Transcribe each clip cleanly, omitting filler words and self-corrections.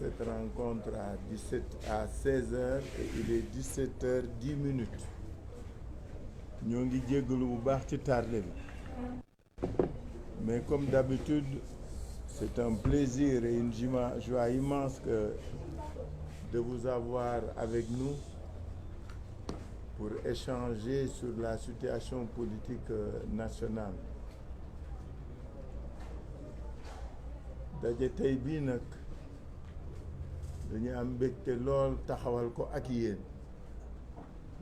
cette rencontre à 16 heures et il est 17 heures 10 minutes. Ñoo ngi jéggalu bu baax ci tardé bi. Mais comme d'habitude, c'est un plaisir et une joie immense de vous avoir avec nous pour échanger sur la situation politique nationale. daje tey bii nag dañu am mbégte lool taxawal ko ak yéen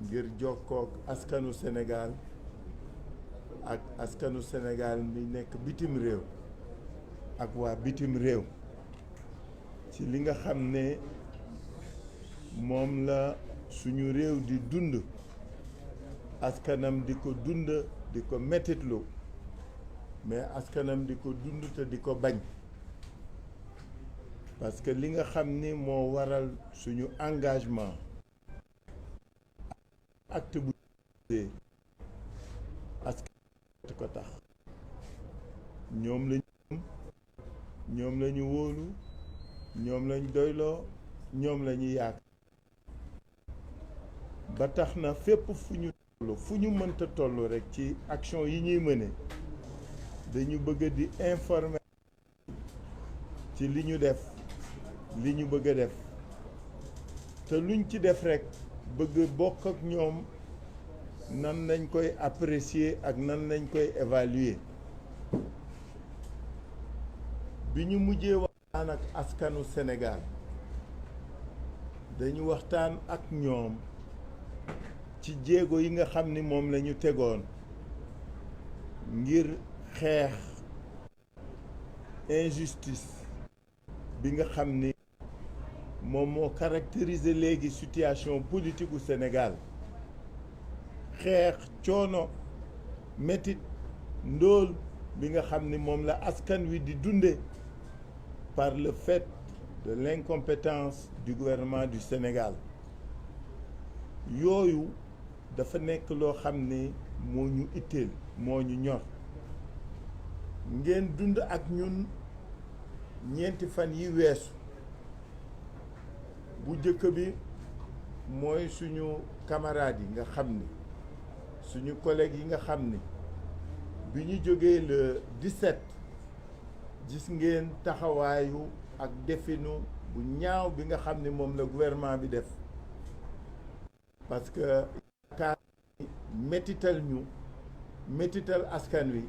ngir jokkook askanu Sénégal ak askanu Sénégal mi nekk bitim réew ak waa bitim réew ci li nga xam ne moom la suñu réew di dund askanam di ko dund di ko mettitlu mais askanam di ko dund te di ko bañ parce que li nga xam ni moo waral suñu engagement acte bu askan ko tax ñoom lañu wóolu ñoom lañu doyloo ñoom lañu yaakaar ba tax na fépp fu ñu mënta toll rek ci action yi ñuy mëne dañu bëgg di informer ci li ñu def li ñu bëgg a def te luñ ci def rek bëgg bokk ak ñoom nan lañ koy apprécier ak nan lañ koy évaluer bi ñu mujjee waxtaan ak askanu Sénégal dañu waxtaan ak ñoom ci jéego yi nga xam ni moom la ñu tegoon ngir xeex injustice bi nga xam ni moom moo caractériser léegi situation politique u Sénégal xeex coono métit ndóol bi nga xam ni moom la askan wi di dunde par le fait de l'incompétence du gouvernement du Sénégal yooyu dafa nekk loo xam ni moo ñu itteel moo ñu ñor ngeen dund ak ñun ñeenti fan yi weesu bu jëkk bi mooy suñu camarades yi nga xam ni suñu collègues yi nga xam ni bi ñu jógee le 17 gis ngeen taxawaayu ak definu bu ñaaw bi nga xam ni moom la gouvernement bi def parce que yaakaar métital askan wi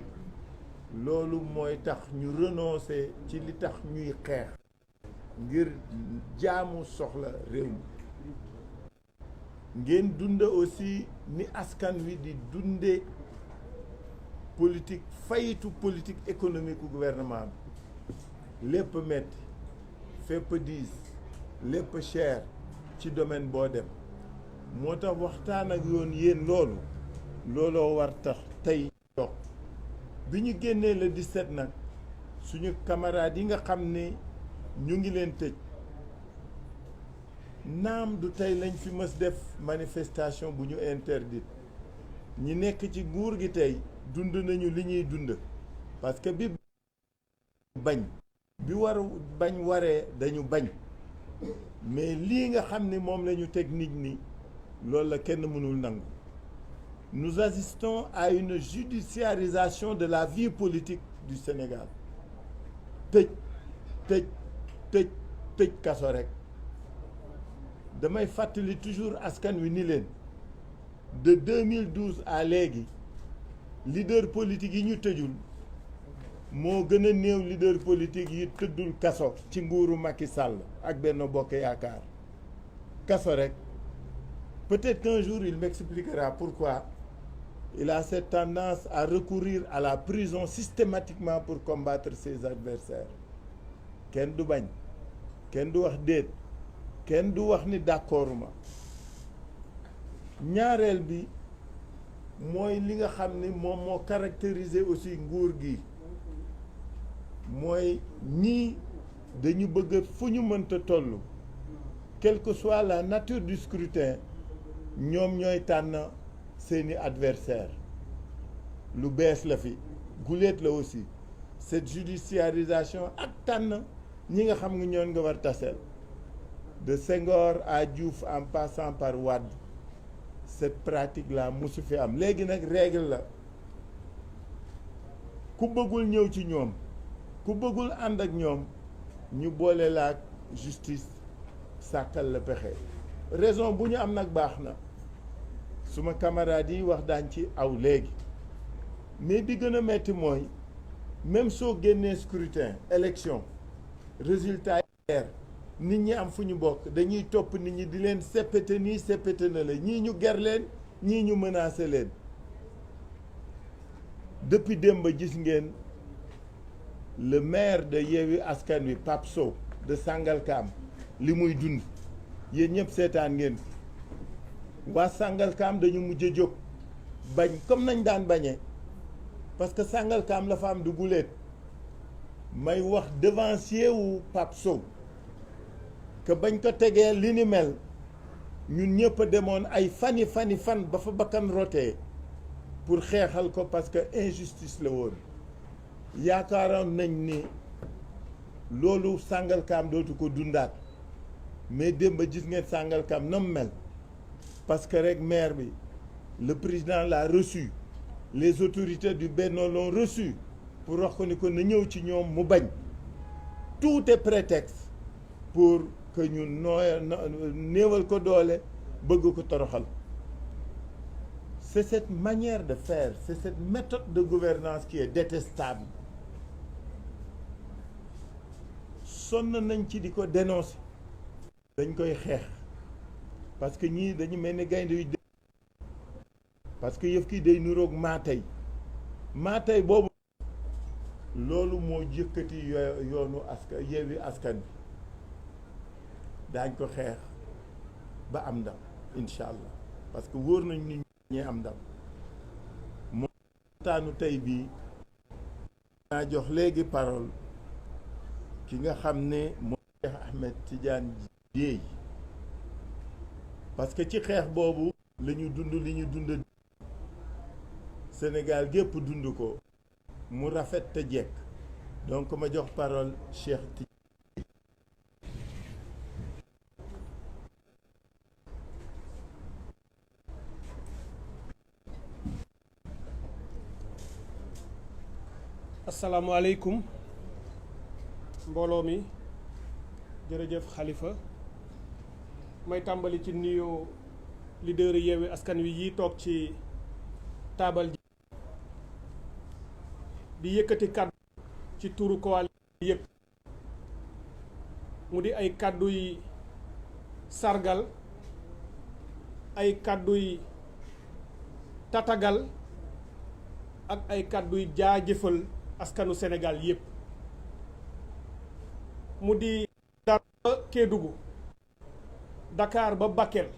loolu mooy tax ñu renoncer ci li tax ñuy xeex ngir jaamu soxla réew mi ngeen dund aussi ni askan wi di dunde politique fayitu politique économique gouvernement bi lépp metti fépp diis lépp cher ci domaine boo dem moo tax waxtaan ak yoon yéen looloo war tax tey toog bi ñu génnee le 17 nag suñu camarades yi nga xam ne ñu ngi leen tëj naam du tey lañ fi mës def manifestation bu ñu interdite ñi nekk ci nguur gi tey dund nañu li ñuy dund parce que bi bañ waree dañu bañ mais lii nga xam ne moom la ñu teg nit ñi loolu la kenn mënul nangu. Nous assistons à une judiciarisation de la vie politique du Sénégal tëj kaso rek damay fàttali toujours askan wi ni leen de 2012 à léegi leader politique yi ñu tëjul moo gën a néew leader politique yi tëddul kaso ci nguuru Macky Sall ak Benno Bokk Yaakaar kaso rek. Peut-être qu'un jour il m'expliquera pourquoi il a cette tendance à recourir à la prison systématiquement pour combattre ses adversaires kenn du bañ kenn du wax déet kenn du wax ni d'accord ma ñaareel bi mooy li nga xam ni moom moo caractériser aussi nguur gi mooy ñii dañu bëgg fu ñu mënta toll quelle que soit la nature du scrutin ñoom ñooy tànn seeni adversaire lu bees la fi guléet la aussi cette judiciarisation ak tànn ñi nga xam nga ñoon nga war taseel de Senghor à Diouf en passant par Wade cette pratique là musu fi am léegi nag règle la ku bëggul ñëw ci ñoom ku bëggul ànd ak ñoom ñu boole la ak justice sàkkal la pexe raison bu ñu am nag baax na suma camarades yi wax daañ ci aw léegi mais bi gën a metti mooy même soo génnee scrutin élection résultat yi nit ñi am fu ñu bokk dañuy topp nit ñi di leen seppete nii seppete na la ñii ñu ger leen ñii ñu menacé leen depuis démb gis ngeen le maire de Yewwi Askan Wi Pape Sow de Sangalkam li muy dund yéen ñëpp seetaan ngeen waa Sangalkam dañu mujj jóg bañ comme nañ daan bañee parce que Sangalkam la fa am du guléet may wax devancier wu Pape Sow que bañ ko tegee li ni mel ñun ñëpp a demoon ay fan ba fa bakkan rotee pour xeexal ko parce que injustice la woon yaakaaroon nañ ni loolu Sangalkam dootu ko dundaat mais démb gis ngeen Sangalkam nam mel parce que rek maire bi le président l'a reçu les autorités du Benno l'ont reçu pour wax ko ni ko na ñëw ci ñoom mu bañ tout est prétexte pour que ñu néewal ko doole bëgg ko toroxal c'est cette manière de faire c'est cette méthode de gouvernance qui est détestable sonn nañ ci di ko dénoncer dañ koy xeex parce que ñii dañu mel ni gaynde yu parce que yëf kii day nuroog maa tey boobu loolu moo jëkkati yoonu askan Yewwi Askan Wi daañ ko xeex ba am ndam incha allah parce que wóor nañ ni ñee am ndam moo taanu tey bii naa jox léegi parole ki nga xam ne moo Cheikh Ahmed Tidiane Dièye parce que ci xeex boobu la ñu dund li ñu dund Sénégal gépp dund ko mu rafet te jekk donc ma jox parole Cheikh Tidiane. asalaamaaleykum mbooloo mi jërëjëf Khalifa may tàmbali ci nuyoo leader Yewwi Askan Wi yi toog ci taabal ji di yëkkati kàddu ci turu coalition yëpp mu di ay kàddu yi sargal ay kàddu yi tatagal ak ay kàddu yi jaajëfal askanu Sénégal yëpp mu di Dakar ba Kédougou Dakar ba Bakel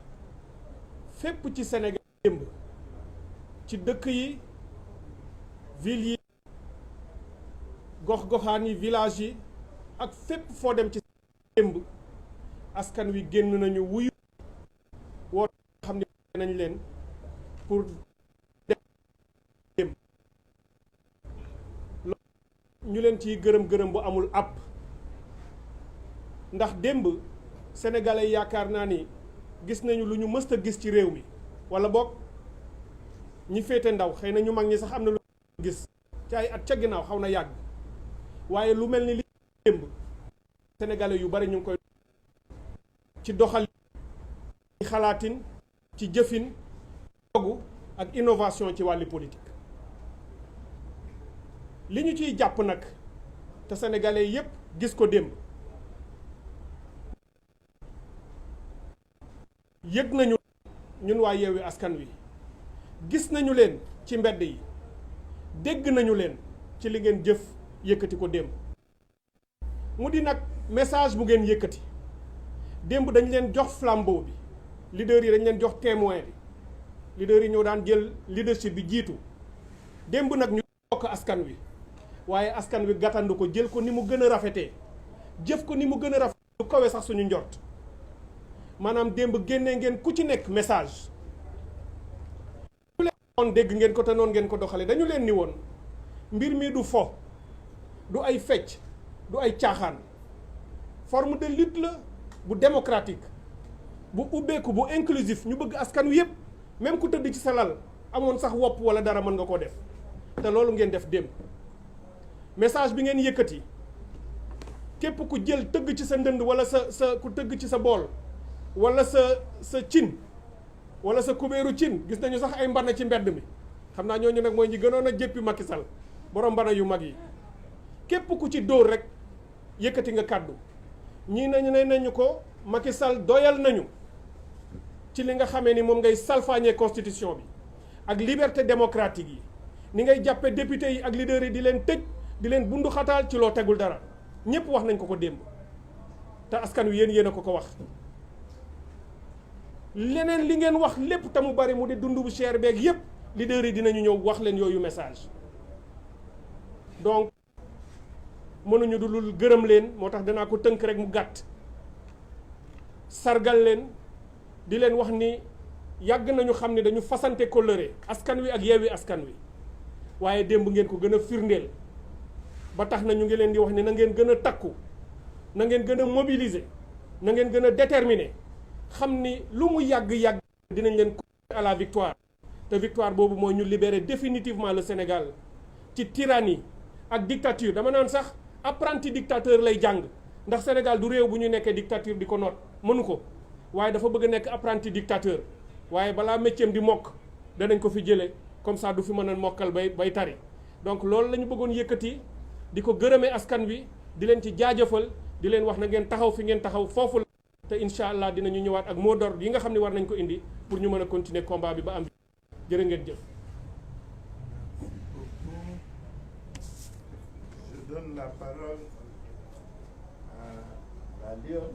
fépp ci Sénégal démb ci dëkk yi ville yi gox-goxaan yi village yi ak fépp foo dem ci démb askan wi génn nañu wuyu woo xam ne nañ leen pour démb ñu leen ciy gërëm-gërëm bu amul àpp ndax démb sénégalais yaakaar naa ni gis nañu lu ñu mësta gis ci réew mi wala boog ñi féete ndaw xëy na ñu mag ñi sax am na lu gis ci ay at ca ginnaaw xaw na yàgg waaye lu mel ni li démb sénégalais yu bari ñu ngi koy ci doxal ci xalaatin ci jëfin dogu ak innovation ci wàlli politique li ñu ciy jàpp nag te sénégalais yépp gis ko démb yëg nañu ñun waa Yewwi Askan Wi gis nañu leen ci mbedd yi dégg nañu leen ci li ngeen jëf yëkkati ko démb mu di nag message bu ngeen yëkkati démb dañ leen jox flambeau bi leader yi dañ leen jox témoin bi leader yi ñoo daan jël leadership bi jiitu démb nag ñu bokk askan wi waaye askan wi gàttandu ko jël ko ni mu gën a rafetee jëf ko ni mu gën a rafet lu kawe sax suñu njort maanaam démb génnee ngeen ku ci nekk message on dégg ngeen ko te noonu ngeen ko doxale dañu leen ni woon mbir mi du fo du ay fecc du ay caaxaan forme de lutte la bu démocratique bu ubbeeku bu inclusif ñu bëgg askan wi yëpp même ku tëdd ci sa lal amoon sax wopp wala dara mën nga koo def te loolu ngeen def démb message bi ngeen yëkkati képp ku jël tëgg ci sa ndënd wala sa ku tëgg ci sa bool wala sa cin wala sa kubéeru cin gis nañu sax ay mbana ci mbedd mi xam naa ñooñu nag mooy ñi gënoon a jéppi Macky Sall borom mbana yu mag yi képp ku ci dóor rek yëkkati nga kàddu ñii nañu ko Macky Sall doyal nañu ci li nga xamee ni moom ngay salfaañee constitution bi ak liberté démocratique yi ni ngay jàppe député yi ak leaders yi di leen tëj di leen bundu xataal ci loo tegul dara ñépp wax nañ ko démb te askan wi yéen a ko wax leneen li ngeen wax lépp te mu bari mu di dund bu cher beeg yépp leaders yi dinañu ñëw wax leen yooyu message donc mënuñu du lul gërëm leen moo tax danaa ko tënk rek mu gàtt sargal leen di leen wax ni yàgg nañu xam ni dañu fasante kóllëre askan wi ak Yewwi Askan Wi waaye démb ngeen ko gën a firndeel ba tax na ñu ngi leen di wax ni na ngeen gën a takku na ngeen gën a mobiliser na ngeen gën a déterminer xam ni lu mu yàgg-yàgg dinañ leen conduire à la victoire te victoire boobu mooy ñu libérer définitivement le Sénégal ci tyrannie ak dictature dama naan sax apprenti dictateur lay jàng ndax Sénégal du réew bu ñu nekkee dictature di ko noot mënu ko waaye dafa bëgg a nekk apprenti dictateur waaye balaa métier di mokk danañ ko fi jëlee comme ça du fi mën a mokkal bay tari donc loolu la ñu bëggoon yëkkati di ko gërëmee askan wi di leen ci jaajëfal di leen wax na ngeen taxaw fi ngeen taxaw foofu la te incha allah dinañu ñëwaat ak mot d'ordre yi nga xam ne war nañ ko indi pour ñu mën a continuer combat bi ba am jërë ngeen jëf. Je donne la parole à la Lyon,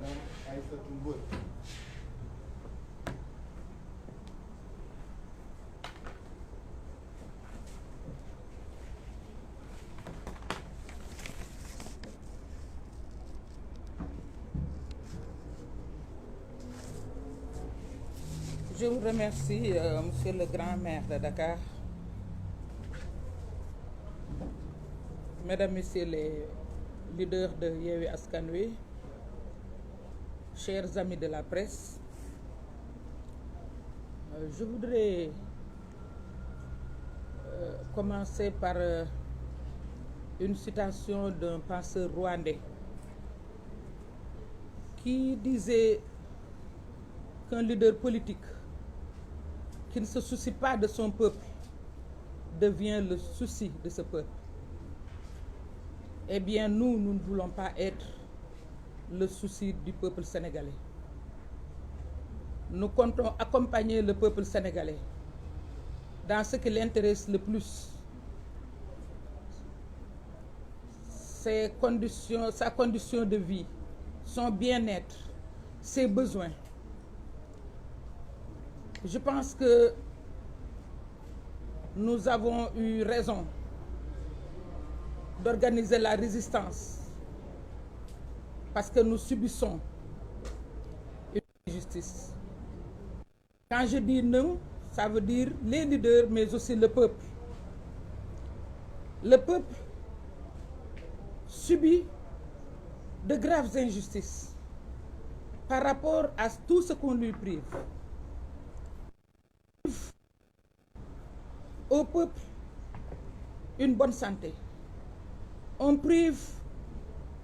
Madame Aïssatou Mbodj. Je vous remercie, Monsieur le grand maire de Dakar, Mesdames, Messieurs les leaders de Yewwi Askan Wi, chers amis de la presse. Je voudrais commencer par une citation d'un penseur rwandais qui disait qu'un leader politique qui ne se soucie pas de son peuple devient le souci de ce peuple. Eh bien, nous ne voulons pas être le souci du peuple sénégalais. Nous comptons accompagner le peuple sénégalais dans ce qui l'intéresse le plus. Sa condition de vie, son bien-être, ses besoins. Je pense que nous avons eu raison d'organiser la résistance parce que nous subissons une injustice. Quand je dis nous, ça veut dire les leaders, mais aussi le peuple. Le peuple subit de graves injustices par rapport à tout ce qu'on lui prive. Au peuple une bonne santé. On prive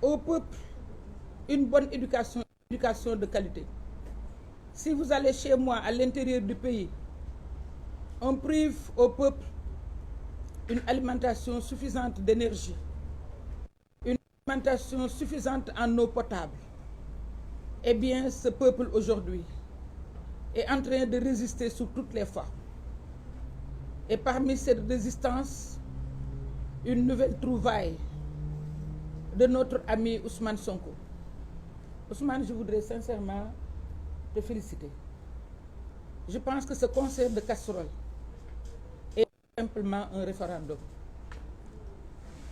au peuple une bonne éducation de qualité. Si vous allez chez moi à l'intérieur du pays, on prive au peuple une alimentation suffisante d'énergie, une alimentation suffisante en eau potable. Eh bien, ce peuple aujourd'hui est en train de résister sous toutes les formes. Et parmi cette résistance, une nouvelle trouvaille de notre ami Ousmane Sonko. Ousmane, je voudrais sincèrement te féliciter. Je pense que ce concert de casseroles est simplement un référendum.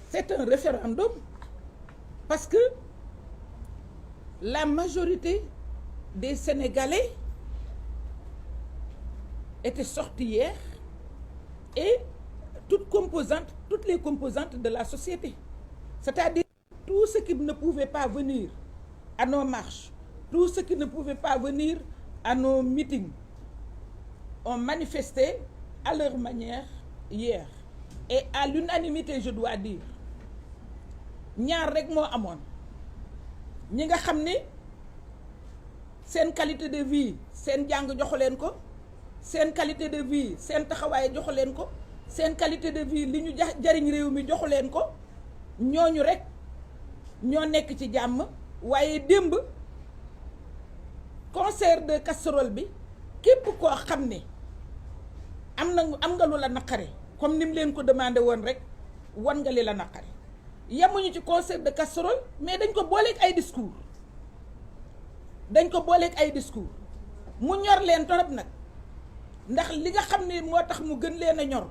C'est un référendum parce que la majorité des Sénégalais étaient sortis hier et toutes les composantes de la société, c'est-à-dire tous ceux qui ne pouvaient pas venir à nos marches, tous ceux qui ne pouvaient pas venir à nos meetings ont manifesté à leur manière hier. Et à l'unanimité, je dois dire, ñaar rek moo amoon ñi nga xam ni seen qualité de vie seen jàng joxu leen ko, seen qualité de vie seen taxawaay joxu leen ko, seen qualité de vie li ñu jariñ réew mi joxu leen ko, ñooñu rek ñoo nekk ci jàmm. waaye démb concert de casserole bi képp koo xam ne am nga lu la naqare comme ni mu leen ko demandé woon rek wan nga li la naqare. yemuñu ci concert de casserole mais dañ ko booleeg ay discours mu ñor leen torop nag, ndax li nga xam ne moo tax mu gën leen a ñor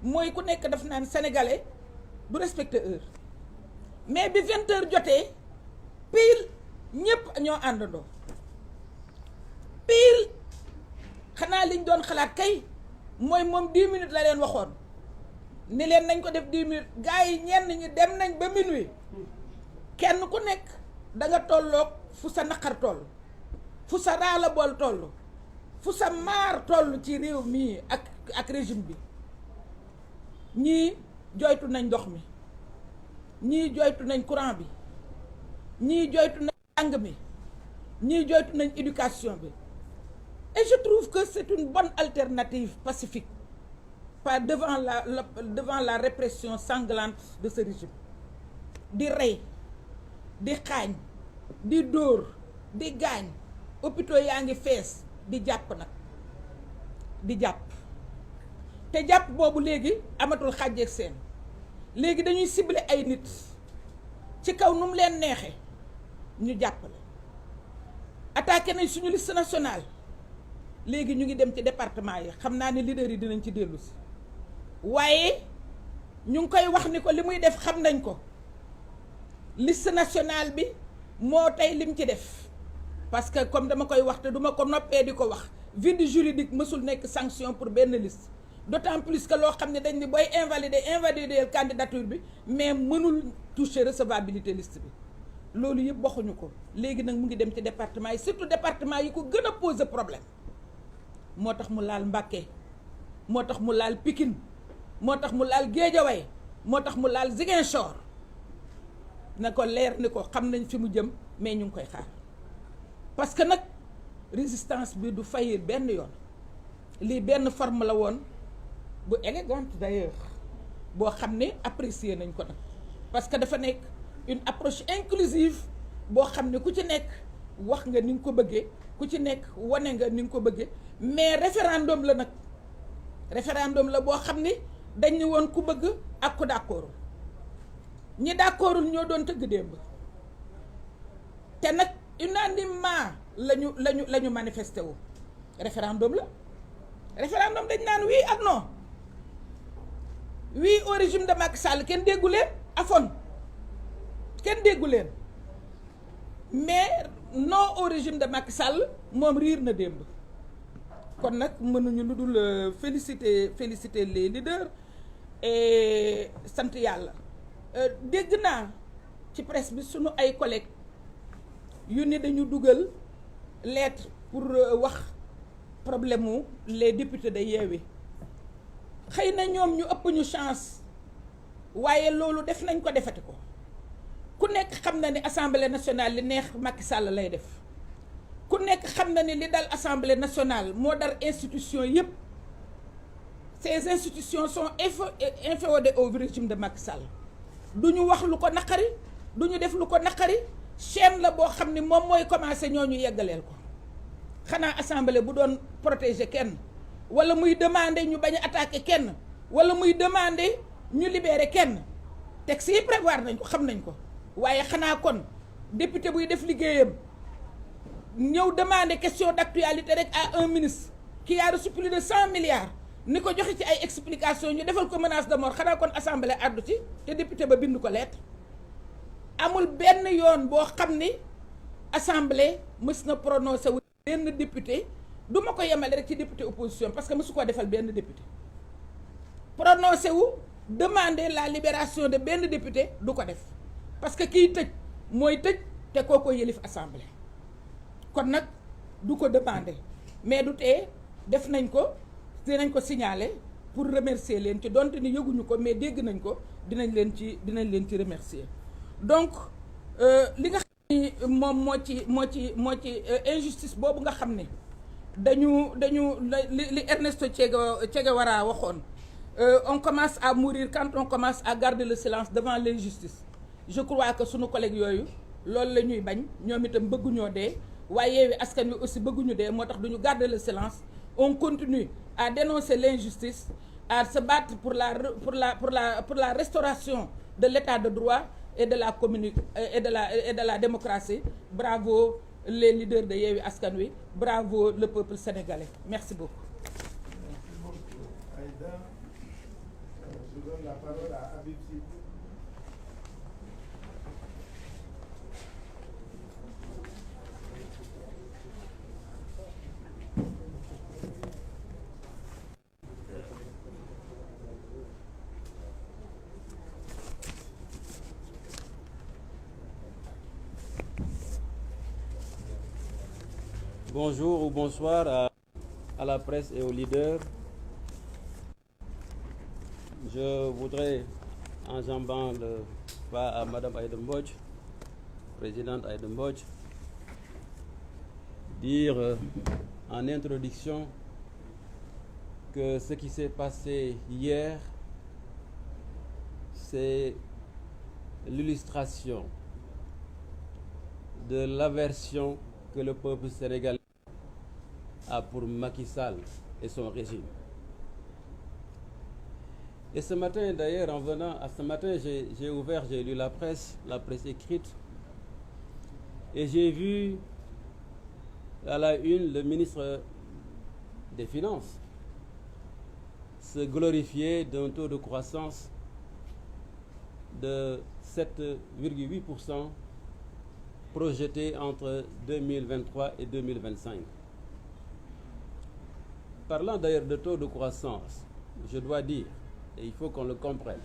mooy ku nekk daf naan sénégalais du respecter heure, mais bi 20 heures jotee pile ñëpp ñoo àndandoo pile. xanaa liñ doon xalaat kay mooy moom 10 minutes la leen waxoon ni leen nañ ko def 10 minutes gars yi ñenn ñi dem nañ ba minuit, kenn ku nekk da nga tolloog fu sa naqar toll, fu sa raala bool toll, fu sa maar toll ci réew mii ak régime bi. ñii joytu nañ ndox mi, ñii joytu nañ courant bi, ñii joytu nañ jàng mi, ñii joytu nañ éducation bi. Et je trouve que c'est une bonne alternative pacifique pas devant la répression sanglante de ce régime. di rey, di xaañ, di dóor, di gaañ, hôpitaux yaa ngi fees, di jàpp nag di jàpp te jàpp boobu léegi amatul xàjjeeg seen. léegi dañuy cibler ay nit ci kaw nu mu leen neexee ñu jàppale. attaqué nañ suñu liste nationale, léegi ñu ngi dem ci département yi, xam naa ne leader yi dinañ ci dellu si, waaye ñu ngi koy wax ni ko li muy def xam nañ ko. liste nationale bi moo tey lim ci def, parce que comme dama koy wax te duma ko noppee di ko wax, vide juridique mësul nekk sanction pour benn liste. d'autant plus que loo xam ne dañ ni booy invalider candidature bi mais mënul toucher recevabilité liste bi. loolu yëpp waxuñu ko. léegi nag mu ngi dem ci département yi, surtout département yi ko gën a poser problème. moo tax mu laal Mbacké, moo tax mu laal Pikine, moo tax mu laal Guédiawaye, moo tax mu laal Ziguinchor. na ko leer ni ko xam nañ fi mu jëm, mais ñu ngi koy xaar parce que nag résistance bi du faillir benn yoon. lii benn forme la woon bu élégante d'ailleurs boo xam ne apprécier nañ ko nag, parce que dafa nekk une approche inclusive boo xam ne ku ci nekk wax nga ni nga ko bëggee, ku ci nekk wane nga ni nga ko bëggee. mais référendum la nag, référendum la boo xam ni dañ ni woon ku bëgg ak ku d'accordul. ñi d'accordul ñoo doon tëgg démb te nag unanimement lañu manifesté wu. référendum la, référendum dañ naan oui ak non. oui au régime de Macky Sall kenn déggu leen, afon kenn déggu leen, mais non au régime de Macky Sall moom riir na démb. kon nag mënuñu lu dul féliciter les leaders et sant yàlla. dégg naa ci presse bi sunu ay collègues yu ni dañu dugal lettre pour wax problème mu les députés de Yewwi. xëy na ñoom ñu ëpp ñu chance, waaye loolu def nañ ko defati ko. ku nekk xam na ni assemblée nationale li neex Macky Sall lay def. ku nekk xam na ni li dal assemblée nationale moo dar institution yépp. ces institutions sont inféodées au régime de Macky Sall. du ñu wax lu ko naqari, du ñu def lu ko naqari, chaîne la boo xam ni moom mooy commencer ñoo ñu yeggaleel ko. xanaa assemblée bu doon protéger kenn, wala muy demander ñu bañ a attaquer kenn, wala muy demander ñu libérer kenn, texte yi prévoir nañ ko, xam nañ ko. waaye xanaa kon député buy def liggéeyam ñëw demander question d'actualité rek à un ministre qui a reçu plus de 100 milliards ni ko joxe ci ay explications ñu defal ko menace de mort, xanaa kon assemblée àddu ci te député ba bind ko lettre. amul benn yoon boo xam ni assemblée mës na prononcé wu benn député, du ma ko yemale rek ci député opposition parce que mësu koo defal benn député. prononcé wu demander la libération de benn député du ko def. parce que kiy tëj mooy tëj te kooko yëlif assemblée kon nag du ko demander mais du tee def nañ ko dinañ ko signaler pour remercier leen ci donte ni yëguñu ko mais dégg nañ ko dinañ leen ci remercier donc li nga xam ni moom moo ci injustice boobu nga xam ne dañu li Ernesto Che Guevara waxoon on commence à mourir quand on commence à garder le silence devant l'injustice. Je crois que sunu collègues yooyu loolu la ñuy bañ ñoom itam bëgguñoo dee waaye Yewwi Askan Wi aussi bëgguñu dee moo tax duñu garder le silence. On continue à dénoncer l'injustice, à se battre pour la restauration de l'état de droit et de la démocratie. Bravo les leaders de Yewwi Askan Wi, bravo le peuple sénégalais. Merci beaucoup. Merci beaucoup, Aïda. Je donne la parole à Habib Sy. Bonjour ou bonsoir à la presse et aux leaders. Je voudrais, enjambant le pas à Madame Aïda Mbodj, présidente Aïda Mbodj, dire en introduction que ce qui s'est passé hier, c'est l'illustration de l'aversion que le peuple sénégalais a pour Macky Sall et son régime. Et ce matin, d'ailleurs, en venant à ce matin, j'ai lu la presse écrite, et j'ai vu à la une le ministre des Finances se glorifier d'un taux de croissance de 7,8% projeté entre 2023 et 2025. Parlant d'ailleurs de taux de croissance, je dois dire, et il faut qu'on le comprenne,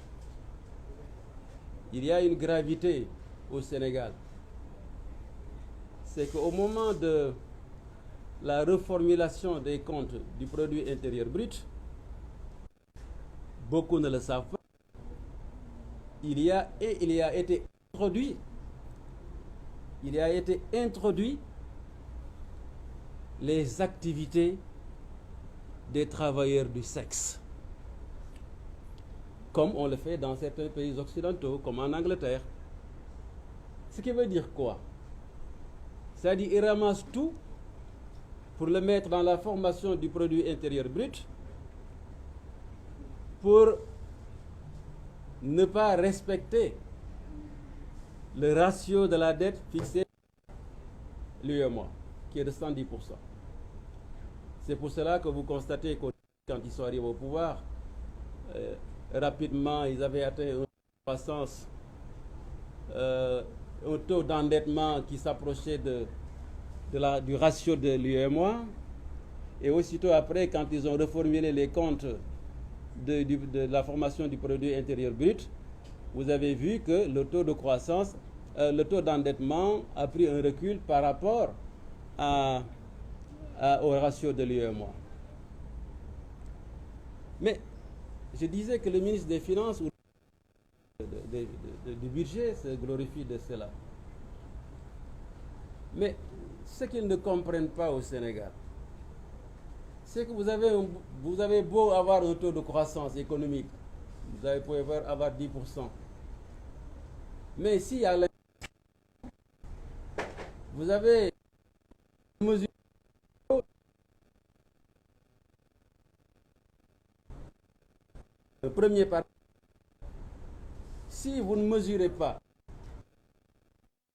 il y a une gravité au Sénégal. C'est qu'au moment de la reformulation des comptes du produit intérieur brut, beaucoup ne le savent pas, il y a été introduit les activités des travailleurs du sexe, comme on le fait dans certains pays occidentaux, comme en Angleterre. Ce qui veut dire quoi? C'est-à-dire qu'ils ramassent tout pour le mettre dans la formation du produit intérieur brut, pour ne pas respecter le ratio de la dette fixé l'UEMOA, qui est de 110%. C'est pour cela que vous constatez que quand ils sont arrivés au pouvoir, rapidement, ils avaient atteint une croissance, un taux d'endettement qui s'approchait du ratio de l'UEMOA. Et aussitôt après, quand ils ont reformulé les comptes de la formation du produit intérieur brut, vous avez vu que le taux de croissance, le taux d'endettement a pris un recul par rapport au ratio de l'UEMOA. Mais je disais que le ministre des Finances ou du budget se glorifie de cela. Mais ce qu'ils ne comprennent pas au Sénégal, c'est que vous avez beau avoir un taux de croissance économique, vous pouvez avoir 10%. Mais s'il y a vous avez une mesure le premier pas, si vous ne mesurez pas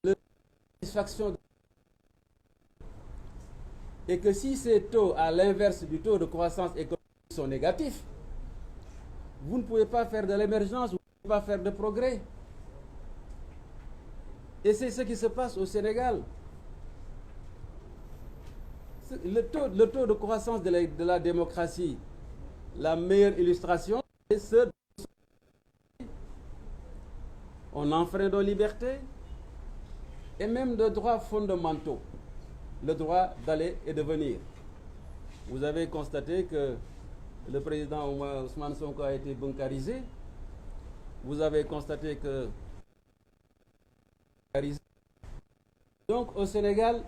la satisfaction et que si ces taux à l'inverse du taux de croissance économique sont négatifs, vous ne pouvez pas faire de l'émergence, vous ne pouvez pas faire de progrès. Et c'est ce qui se passe au Sénégal. Le taux de croissance de la démocratie, la meilleure illustration, c'est ce. on enfreint nos libertés et même de droits fondamentaux, le droit d'aller et de venir. Vous avez constaté que le président Ousmane Sonko a été bunkarisé. Vous avez constaté que... Donc au Sénégal,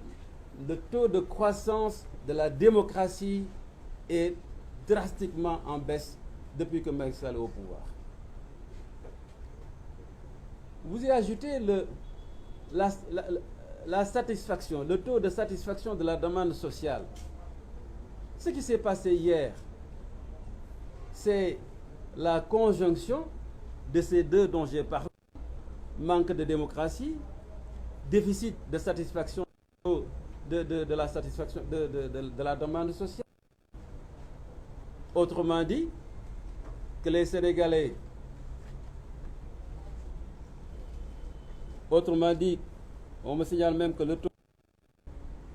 le taux de croissance de la démocratie est drastiquement en baisse depuis que Macky Sall est au pouvoir. Vous y ajoutez la satisfaction, le taux de satisfaction de la demande sociale. Ce qui s'est passé hier, c'est la conjonction de ces deux dont j'ai parlé, manque de démocratie, déficit de satisfaction de la satisfaction de la demande sociale. Autrement dit, que les Sénégalais, autrement dit, on me signale même que le taux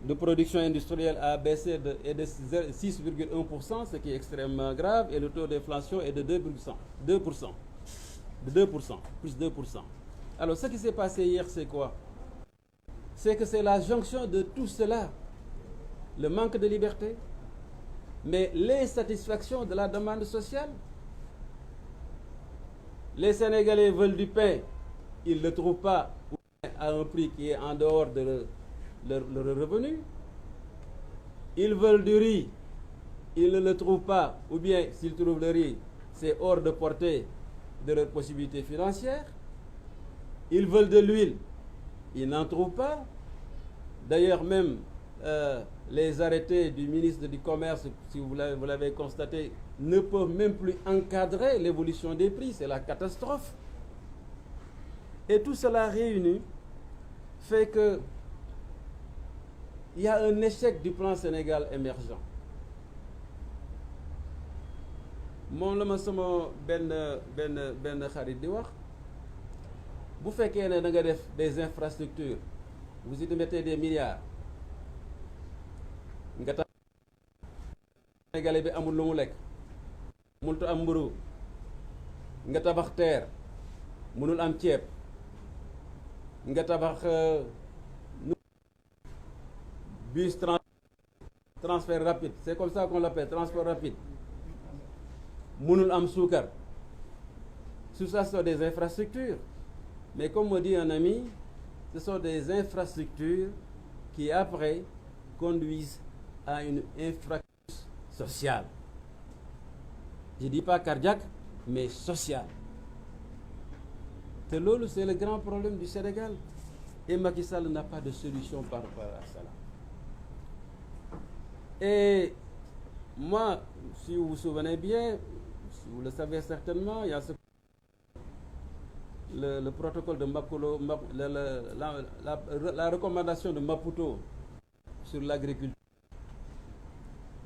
de production industrielle a baissé de 6,1%, ce qui est extrêmement grave, et le taux d'inflation est de 2%. De 2%, plus 2%. Alors ce qui s'est passé hier, c'est quoi? C'est que c'est la jonction de tout cela, le manque de liberté, mais l'insatisfaction de la demande sociale. Les Sénégalais veulent du pain, ils ne le trouvent pas à un prix qui est en dehors de leur revenu. Ils veulent du riz, ils ne le trouvent pas, ou bien s'ils trouvent le riz, c'est hors de portée de leurs possibilités financières. Ils veulent de l'huile, ils n'en trouvent pas. D'ailleurs, même les arrêtés du ministre du Commerce, si vous l'avez constaté, ne peuvent même plus encadrer l'évolution des prix. C'est la catastrophe. Et tout cela réuni fait que il y a un échec du plan Sénégal émergent. moom la ma sama benn xarit di wax, bu fekkee ne da nga def des infrastructures, vous y mettez des milliards, nga tax Sénégalais bi amul lu mu lekk, mënut am mburu, nga tabax terre, mënul am ceeb, nga tabax bus transfert rapide, c'est comme ça qu'on l'appelle, transport rapide, mënul am suukar. Tout ça sont des infrastructures. Mais comme me dit un ami, ce sont des infrastructures qui après conduisent à une infraction sociale. Je ne dis pas cardiaque, mais sociale. C'est le grand problème du Sénégal. Et Macky Sall n'a pas de solution par rapport à cela. Et moi, si vous vous souvenez bien, si vous le savez certainement, il y a le protocole de Maputo, la recommandation de Maputo sur l'agriculture.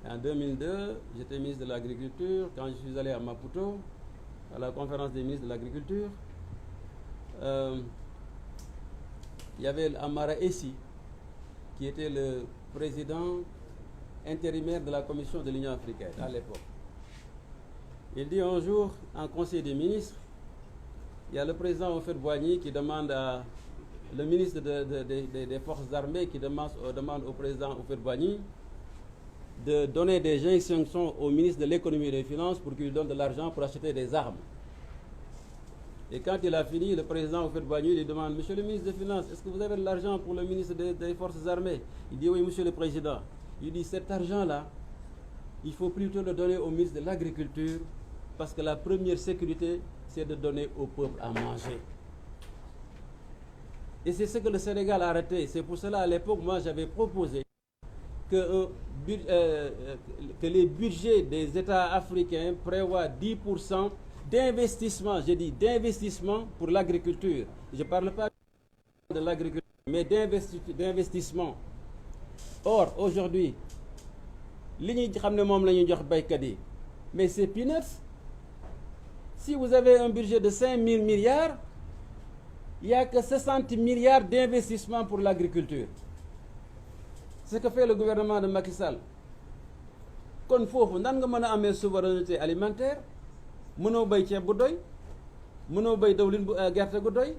En 2002, j'étais ministre de l'Agriculture. Quand je suis allé à Maputo, à la conférence des ministres de l'Agriculture, il y avait Amara Essi, qui était le président intérimaire de la Commission de l'Union africaine à l'époque. Il dit un jour, en Conseil des ministres, il y a le président Houphouët-Boigny qui demande à le ministre des Forces armées qui demande au président Houphouët-Boigny de donner des instructions au ministre de l'économie et des finances pour qu'il donne de l'argent pour acheter des armes. Et quand il a fini, le président Houphouët-Boigny lui demande: Monsieur le ministre des Finances, est-ce que vous avez de l'argent pour le ministre des Forces armées? Il dit: Oui, monsieur le président. Il dit: cet argent-là, il faut plutôt le donner au ministre de l'Agriculture, parce que la première sécurité, c'est de donner au peuple à manger. Et c'est ce que le Sénégal a arrêté. C'est pour cela, à l'époque, moi, j'avais proposé que les budgets des États africains prévoient 10% d'investissement, je dis d'investissement pour l'agriculture. Je ne parle pas de l'agriculture, mais d'investissement. Or, aujourd'hui, mais c'est peanuts. Si vous avez un budget de 5 000 milliards, il n'y a que 60 milliards d'investissement pour l'agriculture. C'est ce que fait le gouvernement de Macky Sall. Kon fofu nan nga mëna amé souveraineté alimentaire, mëno bay ceeb bu doy, mëno bay dawlin bu gerte gu doy,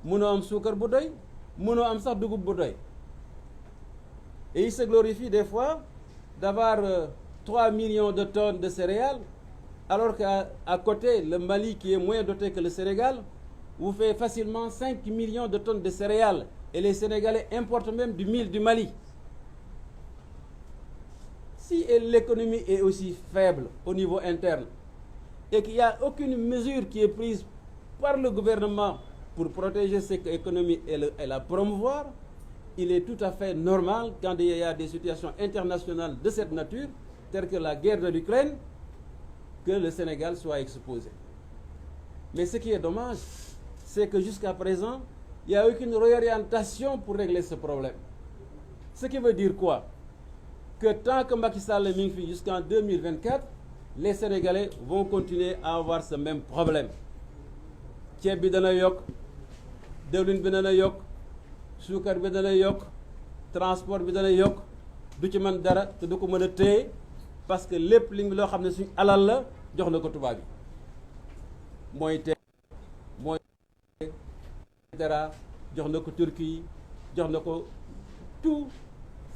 mënoo am suukar bu doy mënoo am sax dugub bu doy. Et il se glorifie des fois d'avoir 3 millions de tonnes de céréales, alors qu'à côté, le Mali, qui est moins doté que le Sénégal, vous fait facilement 5 millions de tonnes de céréales. Et les Sénégalais importent même du mil du Mali. Si l'économie est aussi faible au niveau interne et qu'il n'y a aucune mesure qui est prise par le gouvernement pour protéger cette économie et la promouvoir, il est tout à fait normal, quand il y a des situations internationales de cette nature, telles que la guerre de l'Ukraine, que le Sénégal soit exposé. Mais ce qui est dommage, c'est que jusqu'à présent, il n'y a aucune réorientation pour régler ce problème. Ce qui veut dire quoi? Que tant que Macky Sall est minfi jusqu'en 2024, les Sénégalais vont continuer à avoir ce même problème. Ceeb bi dana yokk, diwlin bi dana yokk, suukar bi dana yokk, transport bi dana yokk, du ci mën dara te du ko mën a téye parce que lépp li loo xam ne suñu alal la jox na ko tubaab bi mooy te mooy dara jox na ko Turquie jox na ko tout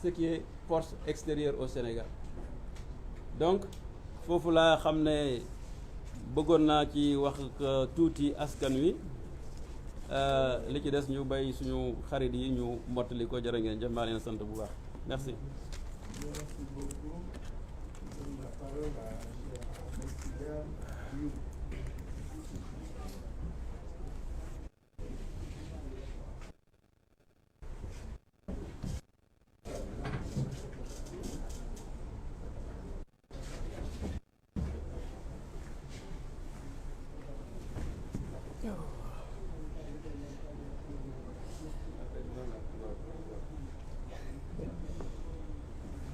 ce qui est force extérieure au Sénégal. Donc foofu laa xam ne bëggoon naa ci wax tuuti askan wi li ci des ñu bay suñu xarit yi ñu mottali ko. Jërë ngeen jëf, maa leen sant bu baax. Merci. Merci beaucoup. Je donne la parole à Messia Diouf.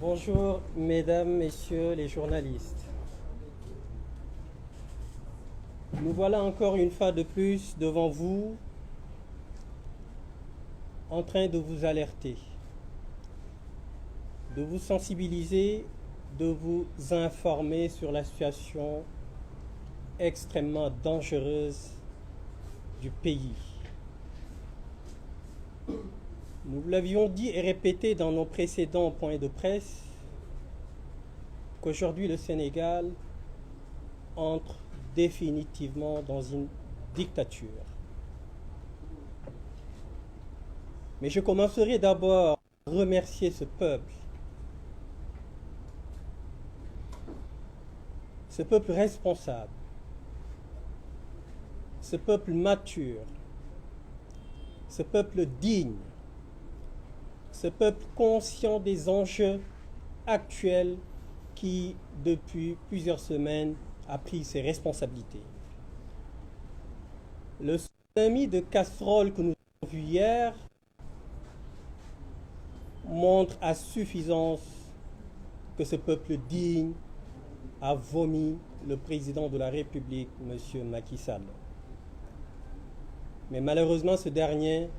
Bonjour, mesdames, messieurs les journalistes. Nous voilà encore une fois de plus devant vous, en train de vous alerter, de vous sensibiliser, de vous informer sur la situation extrêmement dangereuse du pays. Nous vous l'avions dit et répété dans nos précédents points de presse qu'aujourd'hui le Sénégal entre définitivement dans une dictature. Mais je commencerai d'abord à remercier ce peuple responsable, ce peuple mature, ce peuple digne, ce peuple conscient des enjeux actuels qui, depuis plusieurs semaines, a pris ses responsabilités. Le tsunami de casseroles que nous avons vu hier montre à suffisance que ce peuple digne a vomi le président de la République, M. Macky Sall. Mais malheureusement, ce dernier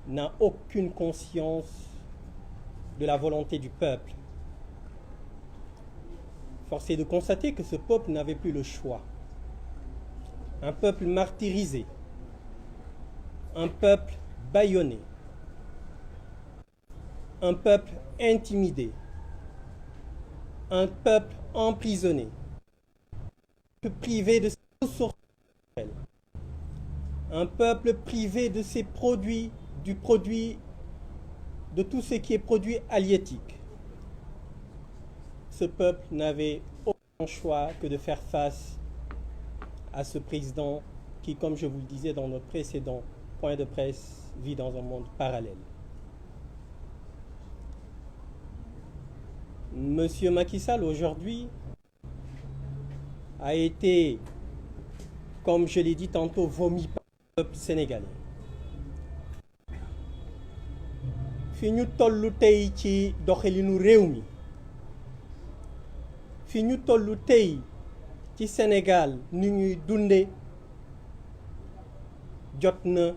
n'a aucune conscience de la volonté du peuple. Force est de constater que ce peuple n'avait plus le choix. Un peuple martyrisé, un peuple bâillonné, un peuple intimidé, un peuple emprisonné, privé de ses ressources naturelles, un peuple privé de ses produits, de tout ce qui est produit halieutique. Ce peuple n'avait aucun choix que de faire face à ce président qui, comme je vous le disais dans notre précédent point de presse, vit dans un monde parallèle. Monsieur Macky Sall, aujourd'hui, a été, comme je l'ai dit tantôt, vomi par le peuple sénégalais. fi ñu tollu tey ci doxalinu réew mi, fi ñu tollu tey ci Sénégal ni ñuy dunde, jot na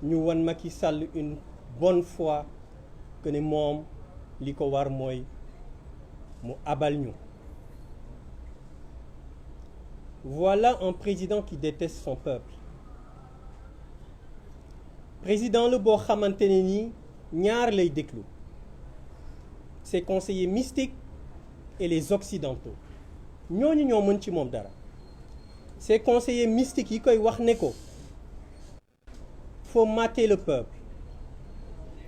ñu wan Macky Sall une bonne fois que ne moom li ko war mooy mu abal ñu. Voilà un président qui déteste son peuple. président la boo xamante ne nii ñaar lay déglu ses conseillers mystiques et les occidentaux ñooñu ñoo mën ci moom dara ces conseillers mystiques yi koy wax ne ko faut mater le peuple,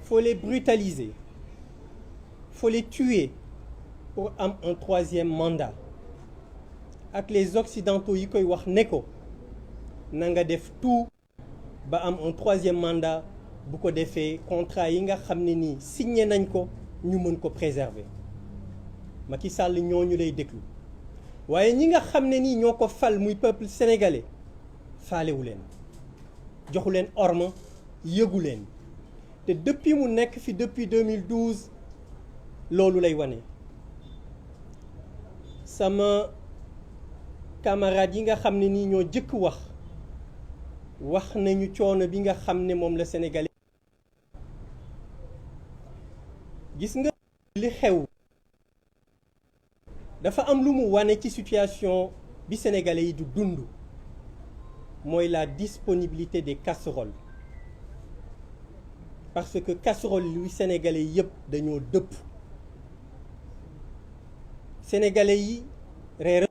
faut les brutaliser, faut les tuer pour am un troisième mandat ak les occidentaux yi koy wax ne ko na nga def tout ba am un troisième mandat bu ko defee contrat yi nga xam ne nii signé nañ ko ñu mën ko préserver Macky Sall ñooñu lay déglu waaye ñi nga xam ne nii ñoo ko fal muy peuple sénégalais faalewu leen joxu leen orma yëgu leen te depuis mu nekk fi depuis 2012 loolu lay wane sama camarades yi nga xam ne nii ñoo jëkk wax nañu coono bi nga xam ne moom la sénégalais gis nga li xew dafa am lu mu wane ci situation bi sénégalais yi du dund mooy la disponibilité des casseroles parce que casserole yu sénégalais yëpp dañoo dëpp sénégalais yi reer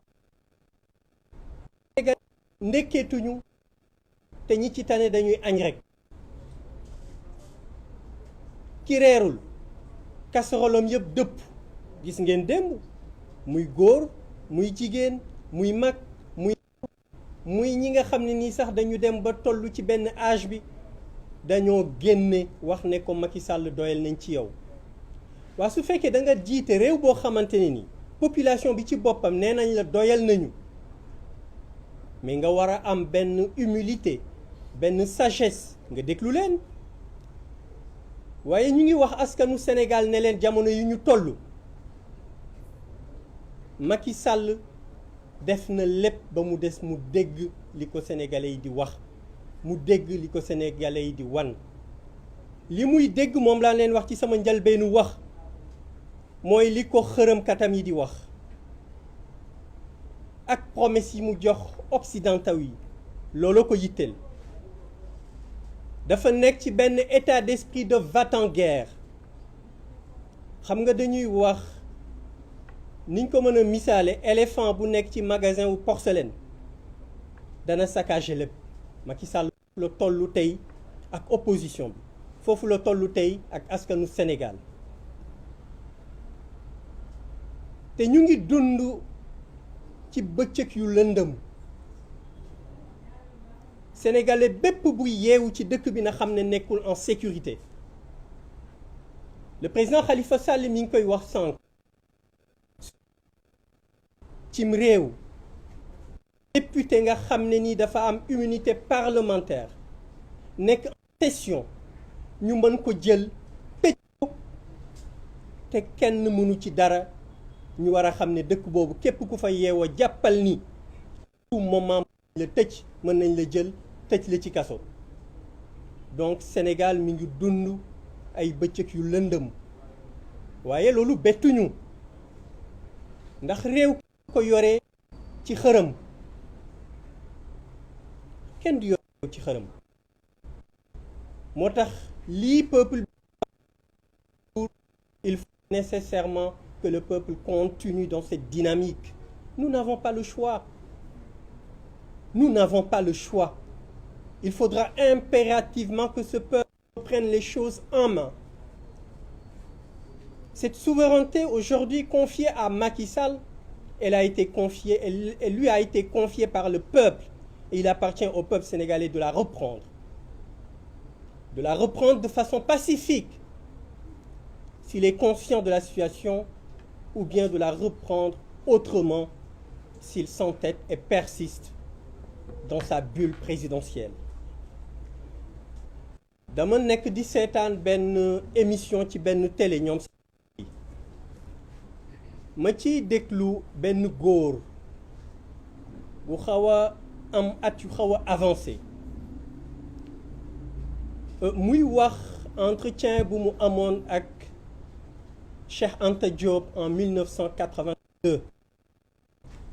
ndekkeetuñu te ñi ci tane dañuy añ rek ki reerul casserolom yëpp dëpp gis ngeen démb muy góor muy jigéen muy mag muy ñi nga xam ne nii sax dañu dem ba tollu ci benn âge bi dañoo génne wax ne ko Macky Sall doyal nañ ci yow waa su fekkee da nga jiite réew boo xamante ne ni population bi ci boppam nee nañ la doyal nañu mais nga war a am benn humilité benn sagesse nga déglu leen waaye ñu ngi wax askanu Sénégal ne leen jamono yu ñu toll Macky Sall def na lépp ba mu des mu dégg li ko sénégalais yi di wax mu dégg li ko sénégalais yi di wan li muy dégg moom laa leen wax ci sama njëlbeenu wax mooy li ko xërëmkatam yi di wax ak promesse yi mu jox occidentaux yi loolu ko yitteel dafa nekk ci benn état d'esprit de va-t-en-guerre xam nga dañuy wax niñ ko mën a misaale éléphant bu nekk ci magasin wu porcelaine dana saccager lépp Macky Sall la tollu tey ak opposition bi foofu la tollu tey ak askanu Sénégal te ñu ngi dund ci bëccëg yu lëndëm sénégalais bépp bu yeewu ci dëkk bi na xam ne nekkul en sécurité le président Khalifa Sall mi ngi koy wax sànq cim réew député nga xam ne ni dafa am immunité parlementaire nekk en session ñu mën ko jël tëj ko te kenn mënu ci dara ñu war a xam ne dëkk boobu képp ku fa yeewoo jàppal ni tout moment la tëj mën nañ la jël tëj la ci kaso donc Sénégal mi ngi dund ay bëccëg yu lëndëm waaye loolu bettuñu ndax réew ko yore ci xërëm kenn du yore ci xërëm moo tax lii peuple il faut nécessairement que le peuple continue dans cette dynamique nous n'avons pas le choix il faudra impérativement que ce peuple prenne les choses en main cette souveraineté aujourd'hui confiée à Macky Sall elle lui a été confiée par le peuple et il appartient au peuple sénégalais de la reprendre de façon pacifique s'il est conscient de la situation ou bien de la reprendre autrement s'il s'entête et persiste dans sa bulle présidentielle dama nekk di seetaan benn émission ci benn télé ñoom ma ciy déglu benn góor bu xaw a am at yu xaw a avancé muy wax entretien bu mu amoon ak Cheikh Anta Diop en 1982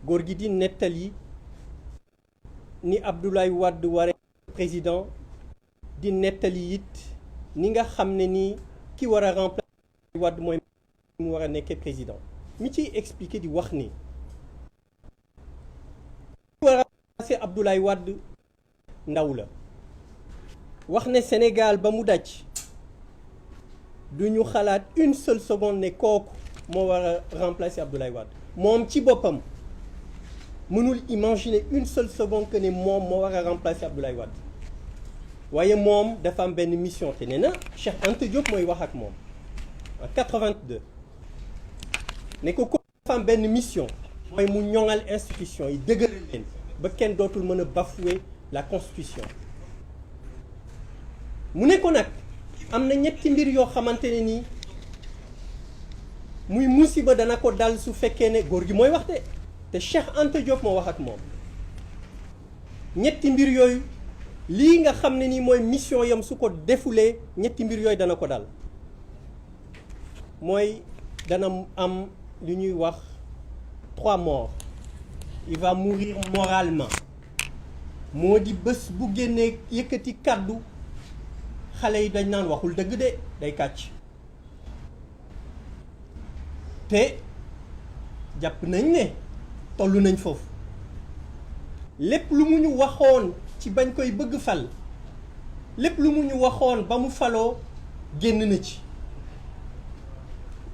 góor gi di nettali ni Abdoulaye Wade waree président di nettali it ni nga xam ne ni ki war a remplacer Wade mooy mu war a nekkee président mi ciy expliquer di wax ni ki war a remplacer Abdoulaye Wade ndaw la wax ne Sénégal ba mu daj du ñu xalaat une seule seconde ne kooku moo war a remplacer Abdoulaye Wade moom ci boppam mënul imaginer une seule seconde que ne moom moo war a remplacer Abdoulaye Wade waaye moom dafa am benn mission te nee na Cheikh Anta Diop mooy wax ak moom en 82 ne ko dafa am benn mission mooy mu ñoŋal institution yi dëgëral leen ba kenn dootul mën a bafouer la constitution mu ne ko nag am na ñetti mbir yoo xamante ne nii muy musiba dana ko dal su fekkee ne góor gi mooy wax de te Cheikh Anta Diop moo wax ak moom ñetti mbir yooyu lii nga xam ne nii mooy mission yam su ko defulee ñetti mbir yooyu dana ko dal mooy dana am lu ñuy wax 3 morts il va mourir moralement moo di bés bu génnee yëkkati kàddu xale yi dañ naan waxul dëgg de day kàcc te jàpp nañ ne tollu nañ foofu lépp lu mu ñu waxoon ci bañ koy bëgg fal lépp lu mu ñu waxoon ba mu faloo génn na ci